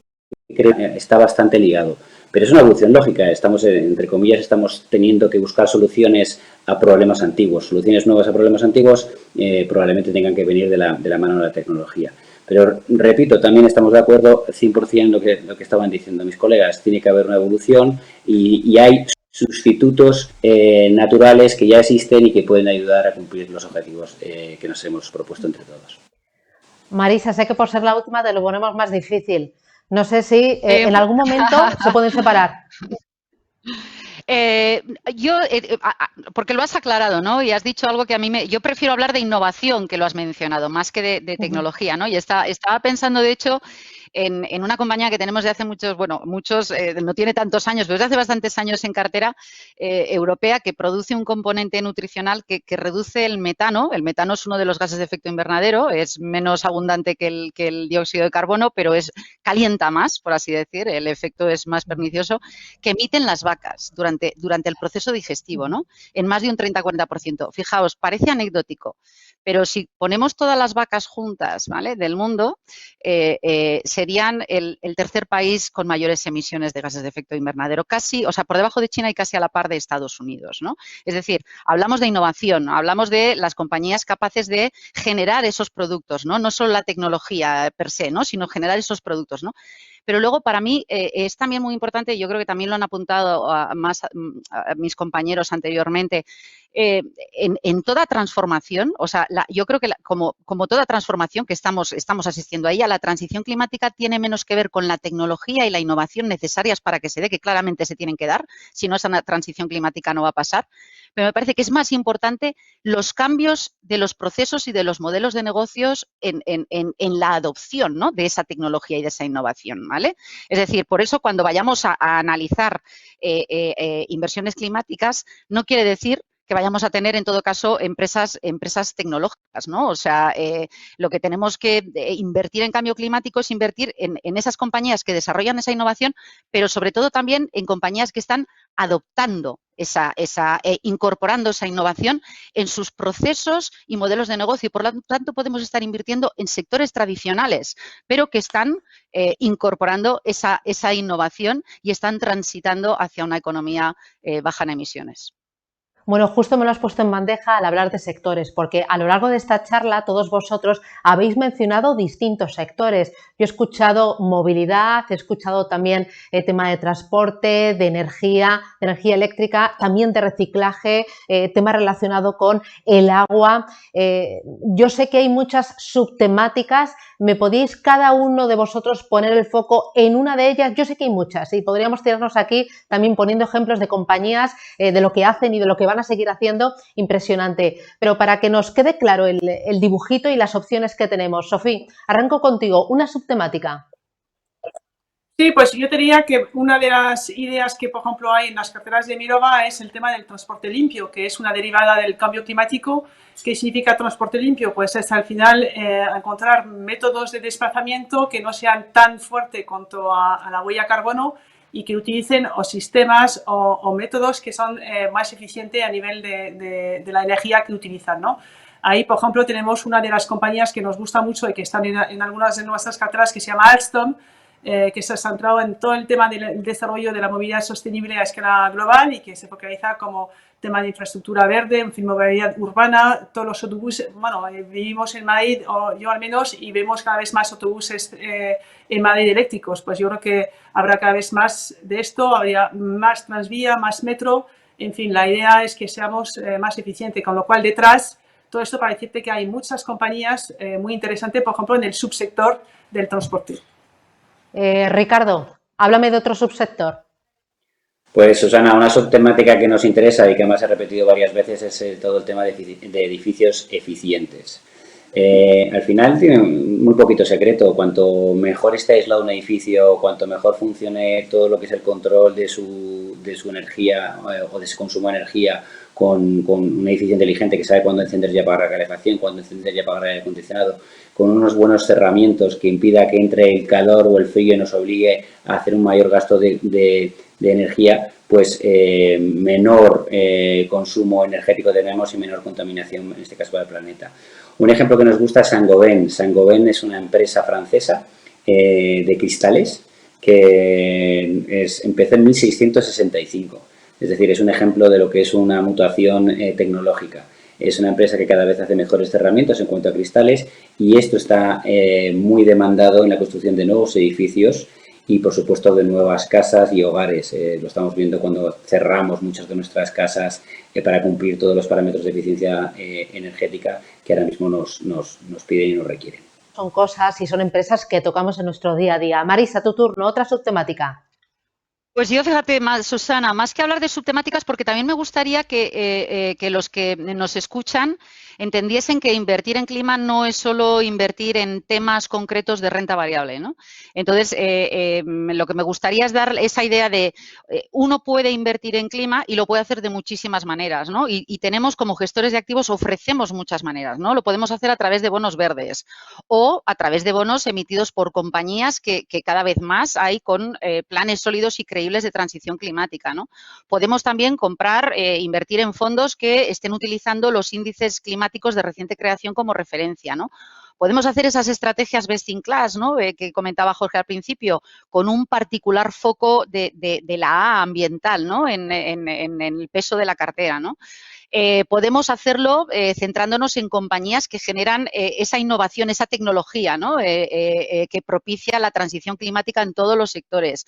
está bastante ligado. Pero es una evolución lógica. Estamos, entre comillas, estamos teniendo que buscar soluciones a problemas antiguos. Soluciones nuevas a problemas antiguos probablemente tengan que venir de la mano de la tecnología. Pero, repito, también estamos de acuerdo 100% en lo que estaban diciendo mis colegas. Tiene que haber una evolución y hay sustitutos naturales que ya existen y que pueden ayudar a cumplir los objetivos que nos hemos propuesto entre todos. Marisa, sé que por ser la última te lo ponemos más difícil. No sé si en algún momento se pueden separar. Porque lo has aclarado, ¿no? Y has dicho algo que a mí yo prefiero hablar de innovación, que lo has mencionado, más que de tecnología, ¿no? Y estaba pensando, de hecho, en una compañía que tenemos de hace muchos, no tiene tantos años, pero desde hace bastantes años en cartera europea, que produce un componente nutricional que reduce el metano. El metano es uno de los gases de efecto invernadero, es menos abundante que el dióxido de carbono, pero calienta más, por así decir, el efecto es más pernicioso, que emiten las vacas durante el proceso digestivo, ¿no? En más de un 30-40%. Fijaos, parece anecdótico, pero si ponemos todas las vacas juntas, ¿vale?, del mundo, serían el tercer país con mayores emisiones de gases de efecto invernadero, casi, o sea, por debajo de China y casi a la par de Estados Unidos, ¿no? Es decir, hablamos de innovación, hablamos de las compañías capaces de generar esos productos, ¿no? No solo la tecnología per se, ¿no?, sino generar esos productos, ¿no? Pero luego, para mí, es también muy importante, y yo creo que también lo han apuntado a mis compañeros anteriormente, en toda transformación, o sea, yo creo que como toda transformación que estamos asistiendo a ella, la transición climática tiene menos que ver con la tecnología y la innovación necesarias para que se dé, que claramente se tienen que dar, si no esa transición climática no va a pasar, pero me parece que es más importante los cambios de los procesos y de los modelos de negocios en la adopción, ¿no?, de esa tecnología y de esa innovación, ¿vale? Es decir, por eso cuando vayamos a analizar inversiones climáticas, no quiere decir que vayamos a tener, en todo caso, empresas tecnológicas, ¿no? O sea, lo que tenemos que invertir en cambio climático es invertir en esas compañías que desarrollan esa innovación, pero sobre todo también en compañías que están adoptando incorporando esa innovación en sus procesos y modelos de negocio. Y por lo tanto, podemos estar invirtiendo en sectores tradicionales, pero que están incorporando esa innovación y están transitando hacia una economía baja en emisiones. Bueno, justo me lo has puesto en bandeja al hablar de sectores, porque a lo largo de esta charla todos vosotros habéis mencionado distintos sectores. Yo he escuchado movilidad, he escuchado también el tema de transporte, de energía eléctrica, también de reciclaje, tema relacionado con el agua. Yo sé que hay muchas subtemáticas. ¿Me podéis cada uno de vosotros poner el foco en una de ellas? Yo sé que hay muchas y podríamos tirarnos aquí también poniendo ejemplos de compañías, de lo que hacen y de lo que van a seguir haciendo, impresionante. Pero para que nos quede claro el dibujito y las opciones que tenemos, Sofía, arranco contigo, una subtemática. Sí, pues yo diría que una de las ideas que, por ejemplo, hay en las carteras de Mirova es el tema del transporte limpio, que es una derivada del cambio climático. ¿Qué significa transporte limpio? Pues es al final encontrar métodos de desplazamiento que no sean tan fuertes cuanto a la huella carbono y que utilicen o sistemas o métodos que son más eficientes a nivel de la energía que utilizan, ¿no? Ahí, por ejemplo, tenemos una de las compañías que nos gusta mucho y que están en algunas de nuestras carteras, que se llama Alstom, que se ha centrado en todo el tema del desarrollo de la movilidad sostenible a escala global y que se focaliza como tema de infraestructura verde, en fin, movilidad urbana, todos los autobuses. Bueno, vivimos en Madrid, o yo al menos, y vemos cada vez más autobuses en Madrid eléctricos. Pues yo creo que habrá cada vez más de esto, habría más transvía, más metro. En fin, la idea es que seamos más eficientes, con lo cual detrás, todo esto para decirte que hay muchas compañías muy interesantes, por ejemplo, en el subsector del transporte. Ricardo, háblame de otro subsector. Pues, Susana, una subtemática que nos interesa y que además he repetido varias veces es todo el tema de edificios eficientes. Al final tiene muy poquito secreto. Cuanto mejor esté aislado un edificio, cuanto mejor funcione todo lo que es el control de su energía o de su consumo de energía con un edificio inteligente que sabe cuándo encender y apagar la calefacción, cuándo encender y apagar el aire acondicionado, con unos buenos cerramientos que impida que entre el calor o el frío y nos obligue a hacer un mayor gasto de energía, pues menor consumo energético tenemos y menor contaminación, en este caso, para el planeta. Un ejemplo que nos gusta es Saint-Gobain. Saint-Gobain es una empresa francesa de cristales que empezó en 1665. Es decir, es un ejemplo de lo que es una mutación tecnológica. Es una empresa que cada vez hace mejores herramientas en cuanto a cristales y esto está muy demandado en la construcción de nuevos edificios y, por supuesto, de nuevas casas y hogares. Lo estamos viendo cuando cerramos muchas de nuestras casas para cumplir todos los parámetros de eficiencia energética que ahora mismo nos piden y nos requieren. Son cosas y son empresas que tocamos en nuestro día a día. Marisa, tu turno, otra subtemática. Pues yo, fíjate, Susana, más que hablar de subtemáticas, porque también me gustaría que los que nos escuchan entendiesen que invertir en clima no es solo invertir en temas concretos de renta variable, ¿no? Entonces, lo que me gustaría es dar esa idea de uno puede invertir en clima y lo puede hacer de muchísimas maneras, ¿no? Y tenemos como gestores de activos, ofrecemos muchas maneras, ¿no? Lo podemos hacer a través de bonos verdes o a través de bonos emitidos por compañías que cada vez más hay con planes sólidos y creíbles de transición climática, ¿no? Podemos también comprar, invertir en fondos que estén utilizando los índices climáticos de reciente creación como referencia, ¿no? Podemos hacer esas estrategias best in class, ¿no? Que comentaba Jorge al principio, con un particular foco de la A ambiental, ¿no? En el peso de la cartera, ¿no? Podemos hacerlo centrándonos en compañías que generan esa innovación, esa tecnología, ¿no? Que propicia la transición climática en todos los sectores.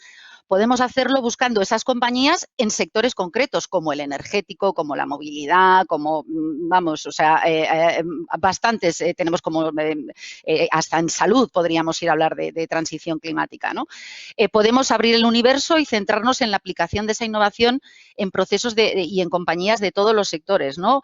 Podemos hacerlo buscando esas compañías en sectores concretos, como el energético, como la movilidad, como, vamos, o sea, bastantes tenemos como, hasta en salud podríamos ir a hablar de transición climática, ¿no? Podemos abrir el universo y centrarnos en la aplicación de esa innovación en procesos y en compañías de todos los sectores, ¿no?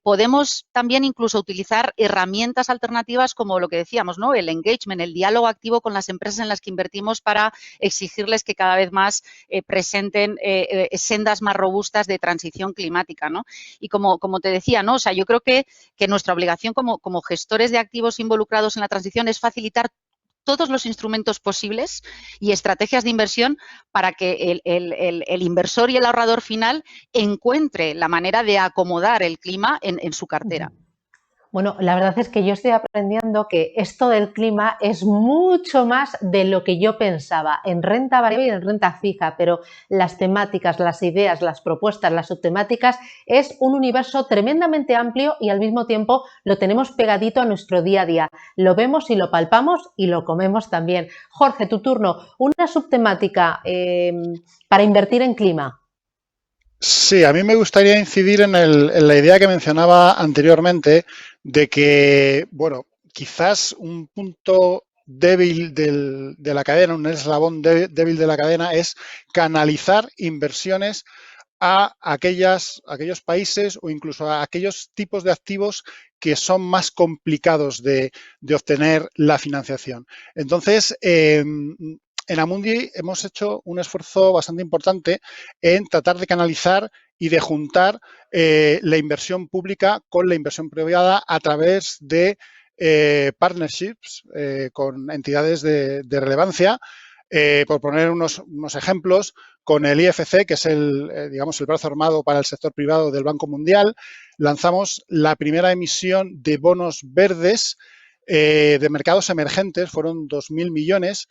Podemos también incluso utilizar herramientas alternativas como lo que decíamos, ¿no? El engagement, el diálogo activo con las empresas en las que invertimos para exigirles que cada vez más presenten sendas más robustas de transición climática, ¿no? Y como te decía, ¿no? O sea, yo creo que nuestra obligación como gestores de activos involucrados en la transición es facilitar todos los instrumentos posibles y estrategias de inversión para que el inversor y el ahorrador final encuentre la manera de acomodar el clima en su cartera. Bueno, la verdad es que yo estoy aprendiendo que esto del clima es mucho más de lo que yo pensaba en renta variable y en renta fija, pero las temáticas, las ideas, las propuestas, las subtemáticas es un universo tremendamente amplio y al mismo tiempo lo tenemos pegadito a nuestro día a día. Lo vemos y lo palpamos y lo comemos también. Jorge, tu turno. Una subtemática para invertir en clima. Sí, a mí me gustaría incidir en la idea que mencionaba anteriormente de que, bueno, quizás un punto débil de la cadena, un eslabón débil de la cadena es canalizar inversiones a aquellos países o incluso a aquellos tipos de activos que son más complicados de obtener la financiación. Entonces, en Amundi hemos hecho un esfuerzo bastante importante en tratar de canalizar y de juntar la inversión pública con la inversión privada a través de partnerships con entidades de relevancia. Por poner unos ejemplos, con el IFC, que es digamos, el brazo armado para el sector privado del Banco Mundial, lanzamos la primera emisión de bonos verdes de mercados emergentes, fueron 2.000 millones.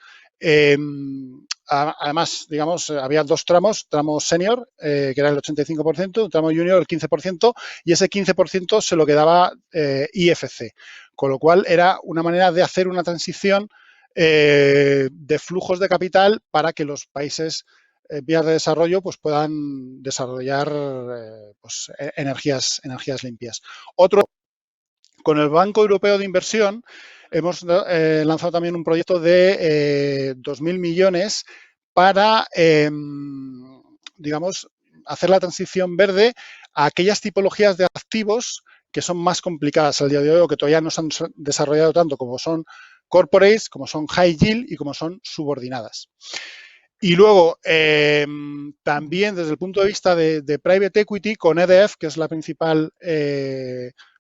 Además, digamos, había dos tramos, tramo senior, que era el 85%, un tramo junior el 15%, y ese 15% se lo quedaba IFC, con lo cual era una manera de hacer una transición de flujos de capital para que los países vías de desarrollo pues puedan desarrollar pues, energías limpias. Otro, con el Banco Europeo de Inversión hemos lanzado también un proyecto de 2.000 millones para, digamos, hacer la transición verde a aquellas tipologías de activos que son más complicadas al día de hoy o que todavía no se han desarrollado tanto, como son corporates, como son high yield y como son subordinadas. Y luego, también desde el punto de vista de private equity, con EDF, que es la principal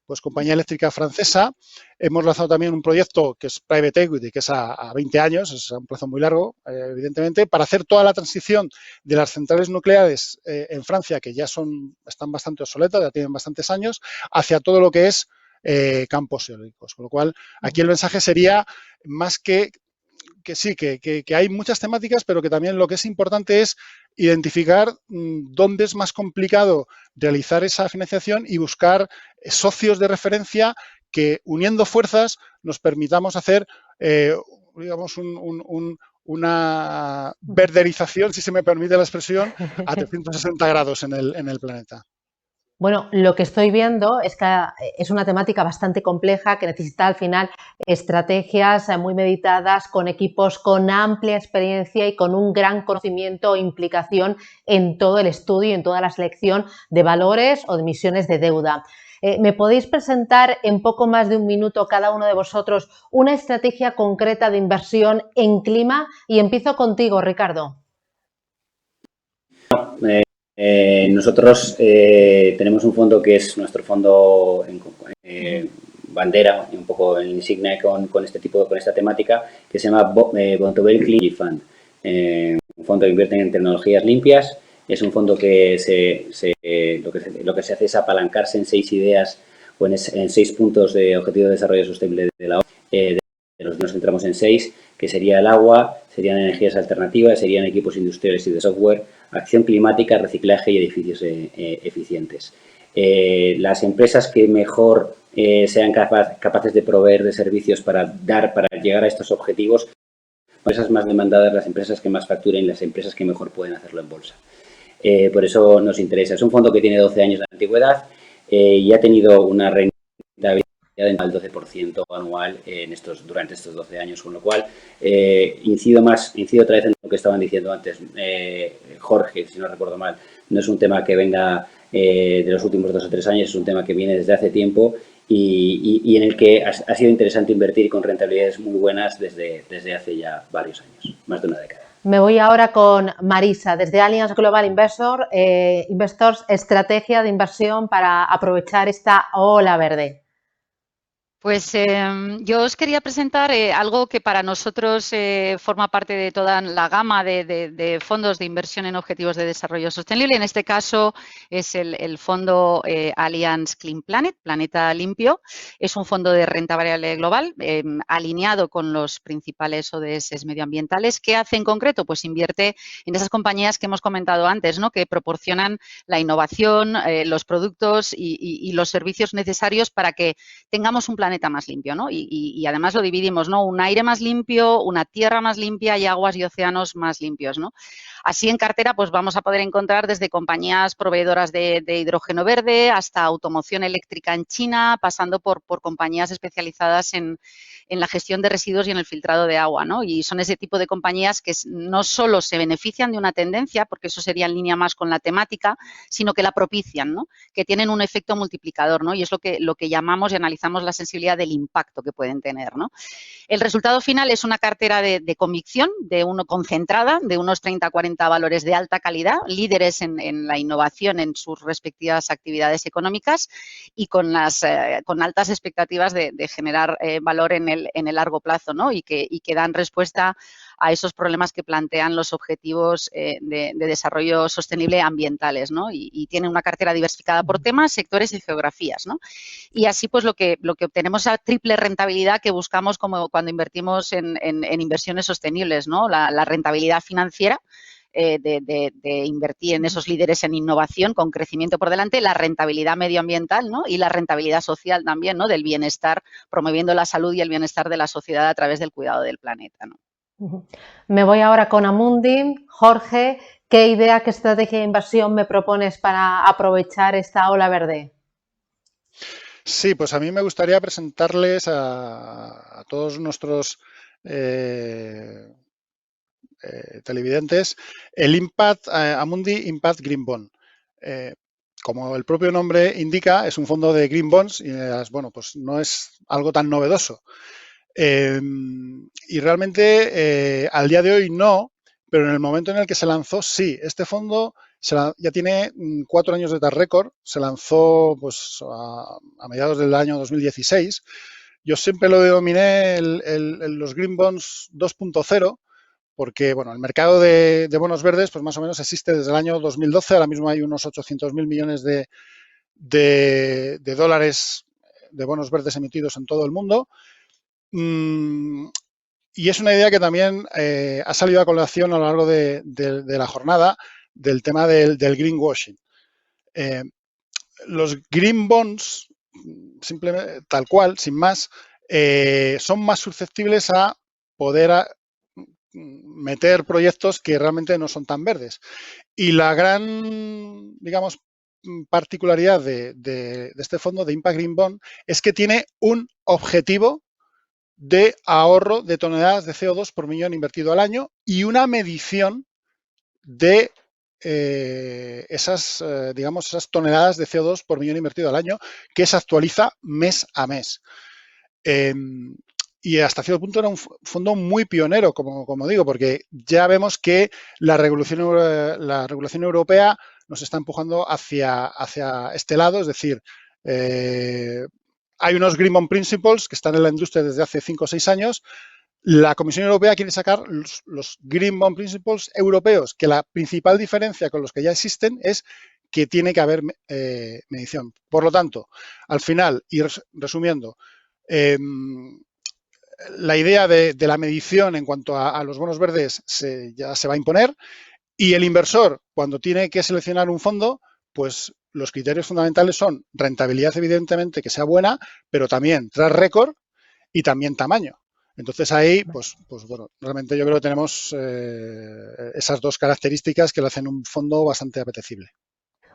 pues, compañía eléctrica francesa, hemos lanzado también un proyecto que es private equity, que es a 20 años, es un plazo muy largo, evidentemente, para hacer toda la transición de las centrales nucleares en Francia, que ya están bastante obsoletas, ya tienen bastantes años, hacia todo lo que es campos eólicos. Con lo cual, aquí el mensaje sería más que sí, que hay muchas temáticas, pero que también lo que es importante es identificar dónde es más complicado realizar esa financiación y buscar socios de referencia que, uniendo fuerzas, nos permitamos hacer, digamos, una verderización, si se me permite la expresión, a 360 grados en el planeta. Bueno, lo que estoy viendo es que es una temática bastante compleja que necesita al final estrategias muy meditadas con equipos con amplia experiencia y con un gran conocimiento e implicación en todo el estudio y en toda la selección de valores o de emisiones de deuda. ¿Me podéis presentar en poco más de un minuto cada uno de vosotros una estrategia concreta de inversión en clima? Y empiezo contigo, Ricardo. Nosotros tenemos un fondo que es nuestro fondo bandera, un poco en insignia con esta temática, que se llama Bontobel Clean Fund. Un fondo que invierte en tecnologías limpias. Es un fondo que lo que se hace es apalancarse en 6 ideas o en 6 puntos de objetivo de desarrollo sostenible de la ONU. Nos centramos en 6, que sería el agua, serían energías alternativas, serían equipos industriales y de software, acción climática, reciclaje y edificios eficientes. Las empresas que mejor sean capaces de proveer de servicios para llegar a estos objetivos, las empresas más demandadas, las empresas que más facturen, las empresas que mejor pueden hacerlo en bolsa. Por eso nos interesa. Es un fondo que tiene 12 años de antigüedad y ha tenido una rentabilidad del 12% anual durante estos 12 años, con lo cual incido otra vez en lo que estaban diciendo antes Jorge, si no recuerdo mal. No es un tema que venga de los últimos 2 o 3 años, es un tema que viene desde hace tiempo y en el que ha sido interesante invertir con rentabilidades muy buenas desde hace ya varios años, más de una década. Me voy ahora con Marisa, desde Allianz Global Investors, estrategia de inversión para aprovechar esta ola verde. Pues yo os quería presentar algo que para nosotros forma parte de toda la gama de fondos de inversión en objetivos de desarrollo sostenible. En este caso es el fondo Allianz Clean Planet, Planeta Limpio. Es un fondo de renta variable global alineado con los principales ODS medioambientales. ¿Qué hace en concreto? Pues invierte en esas compañías que hemos comentado antes, ¿no? Que proporcionan la innovación, los productos y los servicios necesarios para que tengamos un planeta más limpio, ¿no? Y además lo dividimos, ¿no? Un aire más limpio, una tierra más limpia y aguas y océanos más limpios, ¿no? Así en cartera pues vamos a poder encontrar desde compañías proveedoras de hidrógeno verde hasta automoción eléctrica en China, pasando por compañías especializadas en la gestión de residuos y en el filtrado de agua, ¿no? Y son ese tipo de compañías que no solo se benefician de una tendencia, porque eso sería en línea más con la temática, sino que la propician, ¿no? Que tienen un efecto multiplicador, ¿no? Y es lo que llamamos y analizamos la sensibilidad del impacto que pueden tener, ¿no? El resultado final es una cartera de convicción, concentrada, de unos 30-40 valores de alta calidad, líderes en la innovación en sus respectivas actividades económicas y con altas expectativas de generar valor en el largo plazo, ¿no? Y que dan respuesta a esos problemas que plantean los objetivos de desarrollo sostenible ambientales, ¿no? Y tienen una cartera diversificada por temas, sectores y geografías, ¿no? Y así pues lo que obtenemos es la triple rentabilidad que buscamos como cuando invertimos en inversiones sostenibles, ¿no? La rentabilidad financiera, de invertir en esos líderes en innovación con crecimiento por delante, la rentabilidad medioambiental, ¿no? Y la rentabilidad social también, ¿no? Del bienestar, promoviendo la salud y el bienestar de la sociedad a través del cuidado del planeta, ¿no? Me voy ahora con Amundi. Jorge, ¿qué idea, qué estrategia de inversión me propones para aprovechar esta ola verde? Sí, pues a mí me gustaría presentarles a todos nuestros televidentes el Amundi Impact Green Bond. Como el propio nombre indica, es un fondo de Green Bonds y bueno, pues no es algo tan novedoso. Y realmente al día de hoy no, pero en el momento en el que se lanzó, sí. Este fondo ya tiene 4 años de track record, se lanzó pues, a mediados del año 2016. Yo siempre lo denominé los Green Bonds 2.0, porque bueno, el mercado de bonos verdes pues más o menos existe desde el año 2012, ahora mismo hay unos 800.000 millones de dólares de bonos verdes emitidos en todo el mundo. Y es una idea que también ha salido a colación a lo largo de la jornada del tema del greenwashing. Los green bonds, simplemente tal cual, sin más, son más susceptibles a poder meter proyectos que realmente no son tan verdes. Y la gran, digamos, particularidad de este fondo de Impact Green Bond es que tiene un objetivo de ahorro de toneladas de CO2 por millón invertido al año y una medición de esas toneladas de CO2 por millón invertido al año que se actualiza mes a mes. Y hasta cierto punto era un fondo muy pionero, como digo, porque ya vemos que la regulación europea nos está empujando hacia este lado, es decir, hay unos Green Bond Principles que están en la industria desde hace 5 o 6 años. La Comisión Europea quiere sacar los Green Bond Principles europeos, que la principal diferencia con los que ya existen es que tiene que haber medición. Por lo tanto, al final, y resumiendo, la idea de la medición en cuanto a los bonos verdes ya se va a imponer y el inversor, cuando tiene que seleccionar un fondo, pues los criterios fundamentales son rentabilidad, evidentemente, que sea buena, pero también track record y también tamaño. Entonces ahí, pues bueno, realmente yo creo que tenemos esas dos características que le hacen un fondo bastante apetecible.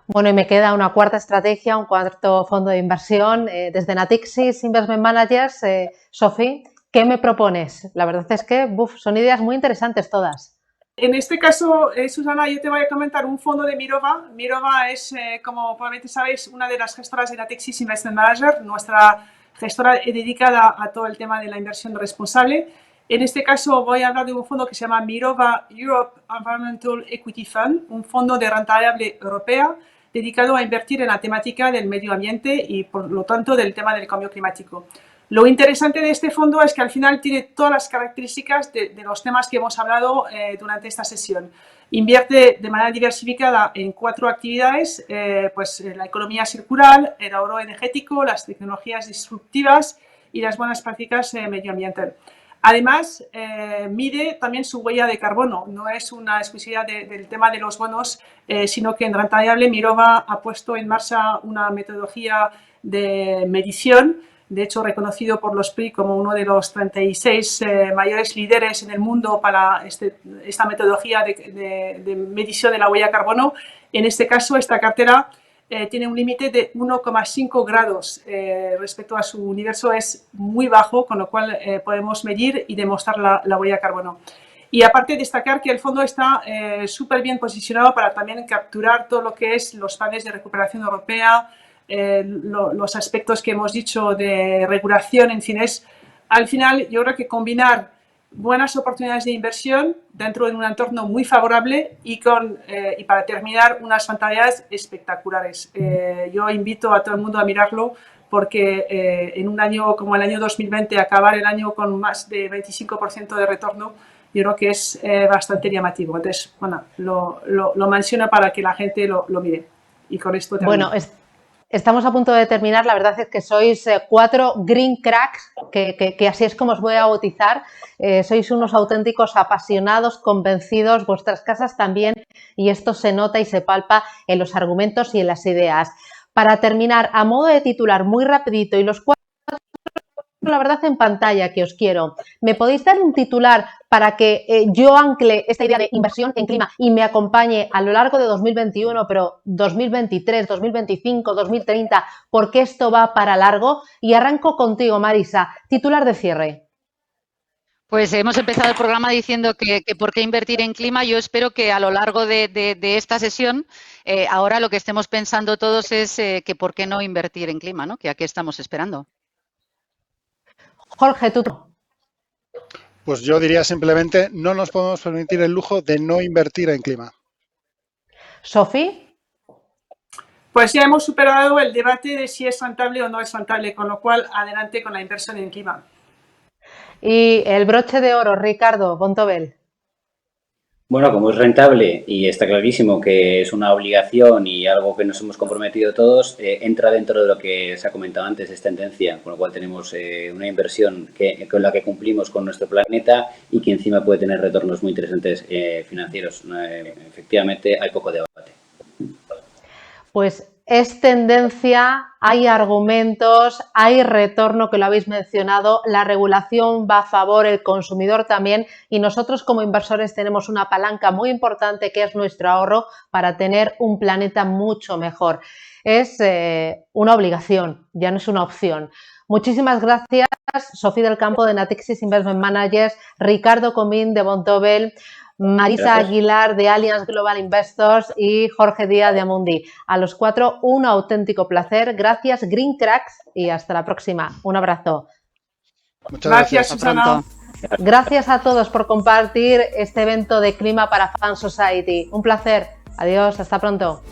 Bueno, y me queda una cuarta estrategia, un cuarto fondo de inversión. Desde Natixis Investment Managers, Sofía, ¿qué me propones? La verdad es que son ideas muy interesantes todas. En este caso, Susana, yo te voy a comentar un fondo de Mirova. Mirova es, como probablemente sabéis, una de las gestoras de Natixis Investment Manager, nuestra gestora dedicada a todo el tema de la inversión responsable. En este caso voy a hablar de un fondo que se llama Mirova Europe Environmental Equity Fund, un fondo de renta variable europea dedicado a invertir en la temática del medio ambiente y, por lo tanto, del tema del cambio climático. Lo interesante de este fondo es que al final tiene todas las características de los temas que hemos hablado durante esta sesión. Invierte de manera diversificada en 4 actividades, pues la economía circular, el ahorro energético, las tecnologías disruptivas y las buenas prácticas medioambientales. Además, mide también su huella de carbono. No es una exclusividad del tema de los bonos, sino que en Renta Variable Mirova ha puesto en marcha una metodología de medición, de hecho reconocido por los PRI como uno de los 36 mayores líderes en el mundo para esta metodología de medición de la huella de carbono. En este caso, esta cartera tiene un límite de 1,5 grados respecto a su universo, es muy bajo, con lo cual podemos medir y demostrar la huella de carbono. Y aparte destacar que el fondo está súper bien posicionado para también capturar todo lo que es los planes de recuperación europea, los aspectos que hemos dicho de regulación, en fin, al final yo creo que combinar buenas oportunidades de inversión dentro de un entorno muy favorable y para terminar unas rentabilidades espectaculares. Yo invito a todo el mundo a mirarlo porque en un año como el año 2020 acabar el año con más de 25% de retorno yo creo que es bastante llamativo. Entonces, bueno, lo menciono para que la gente lo mire. Y con esto termino. Bueno, estamos a punto de terminar. La verdad es que sois 4 green cracks, que así es como os voy a bautizar. Sois unos auténticos apasionados, convencidos, vuestras casas también, y esto se nota y se palpa en los argumentos y en las ideas. Para terminar, a modo de titular, muy rapidito, y los 4, la verdad, en pantalla, que os quiero. ¿Me podéis dar un titular para que yo ancle esta idea de inversión en clima y me acompañe a lo largo de 2021, pero 2023, 2025, 2030, porque esto va para largo? Y arranco contigo, Marisa. Titular de cierre. Pues hemos empezado el programa diciendo que por qué invertir en clima. Yo espero que a lo largo de esta sesión, ahora lo que estemos pensando todos es que por qué no invertir en clima, ¿no? Que a qué estamos esperando. Jorge, tú. Pues yo diría simplemente, no nos podemos permitir el lujo de no invertir en clima. Sofi. Pues ya hemos superado el debate de si es rentable o no es rentable, con lo cual adelante con la inversión en clima. Y el broche de oro, Ricardo Bontobel. Bueno, como es rentable y está clarísimo que es una obligación y algo que nos hemos comprometido todos, entra dentro de lo que se ha comentado antes, es tendencia, con lo cual tenemos una inversión con la que cumplimos con nuestro planeta y que encima puede tener retornos muy interesantes financieros. Efectivamente, hay poco debate. Pues es tendencia, hay argumentos, hay retorno, que lo habéis mencionado, la regulación va a favor, el consumidor también, y nosotros como inversores tenemos una palanca muy importante que es nuestro ahorro para tener un planeta mucho mejor. Es una obligación, ya no es una opción. Muchísimas gracias, Sofía del Campo de Natixis Investment Managers, Ricardo Comín de Bontobel, Marisa Aguilar de Allianz Global Investors y Jorge Díaz de Amundi. A los 4, un auténtico placer. Gracias, Green Cracks, y hasta la próxima. Un abrazo. Muchas gracias. Susana. Gracias a todos por compartir este evento de clima para Fan Society. Un placer. Adiós, hasta pronto.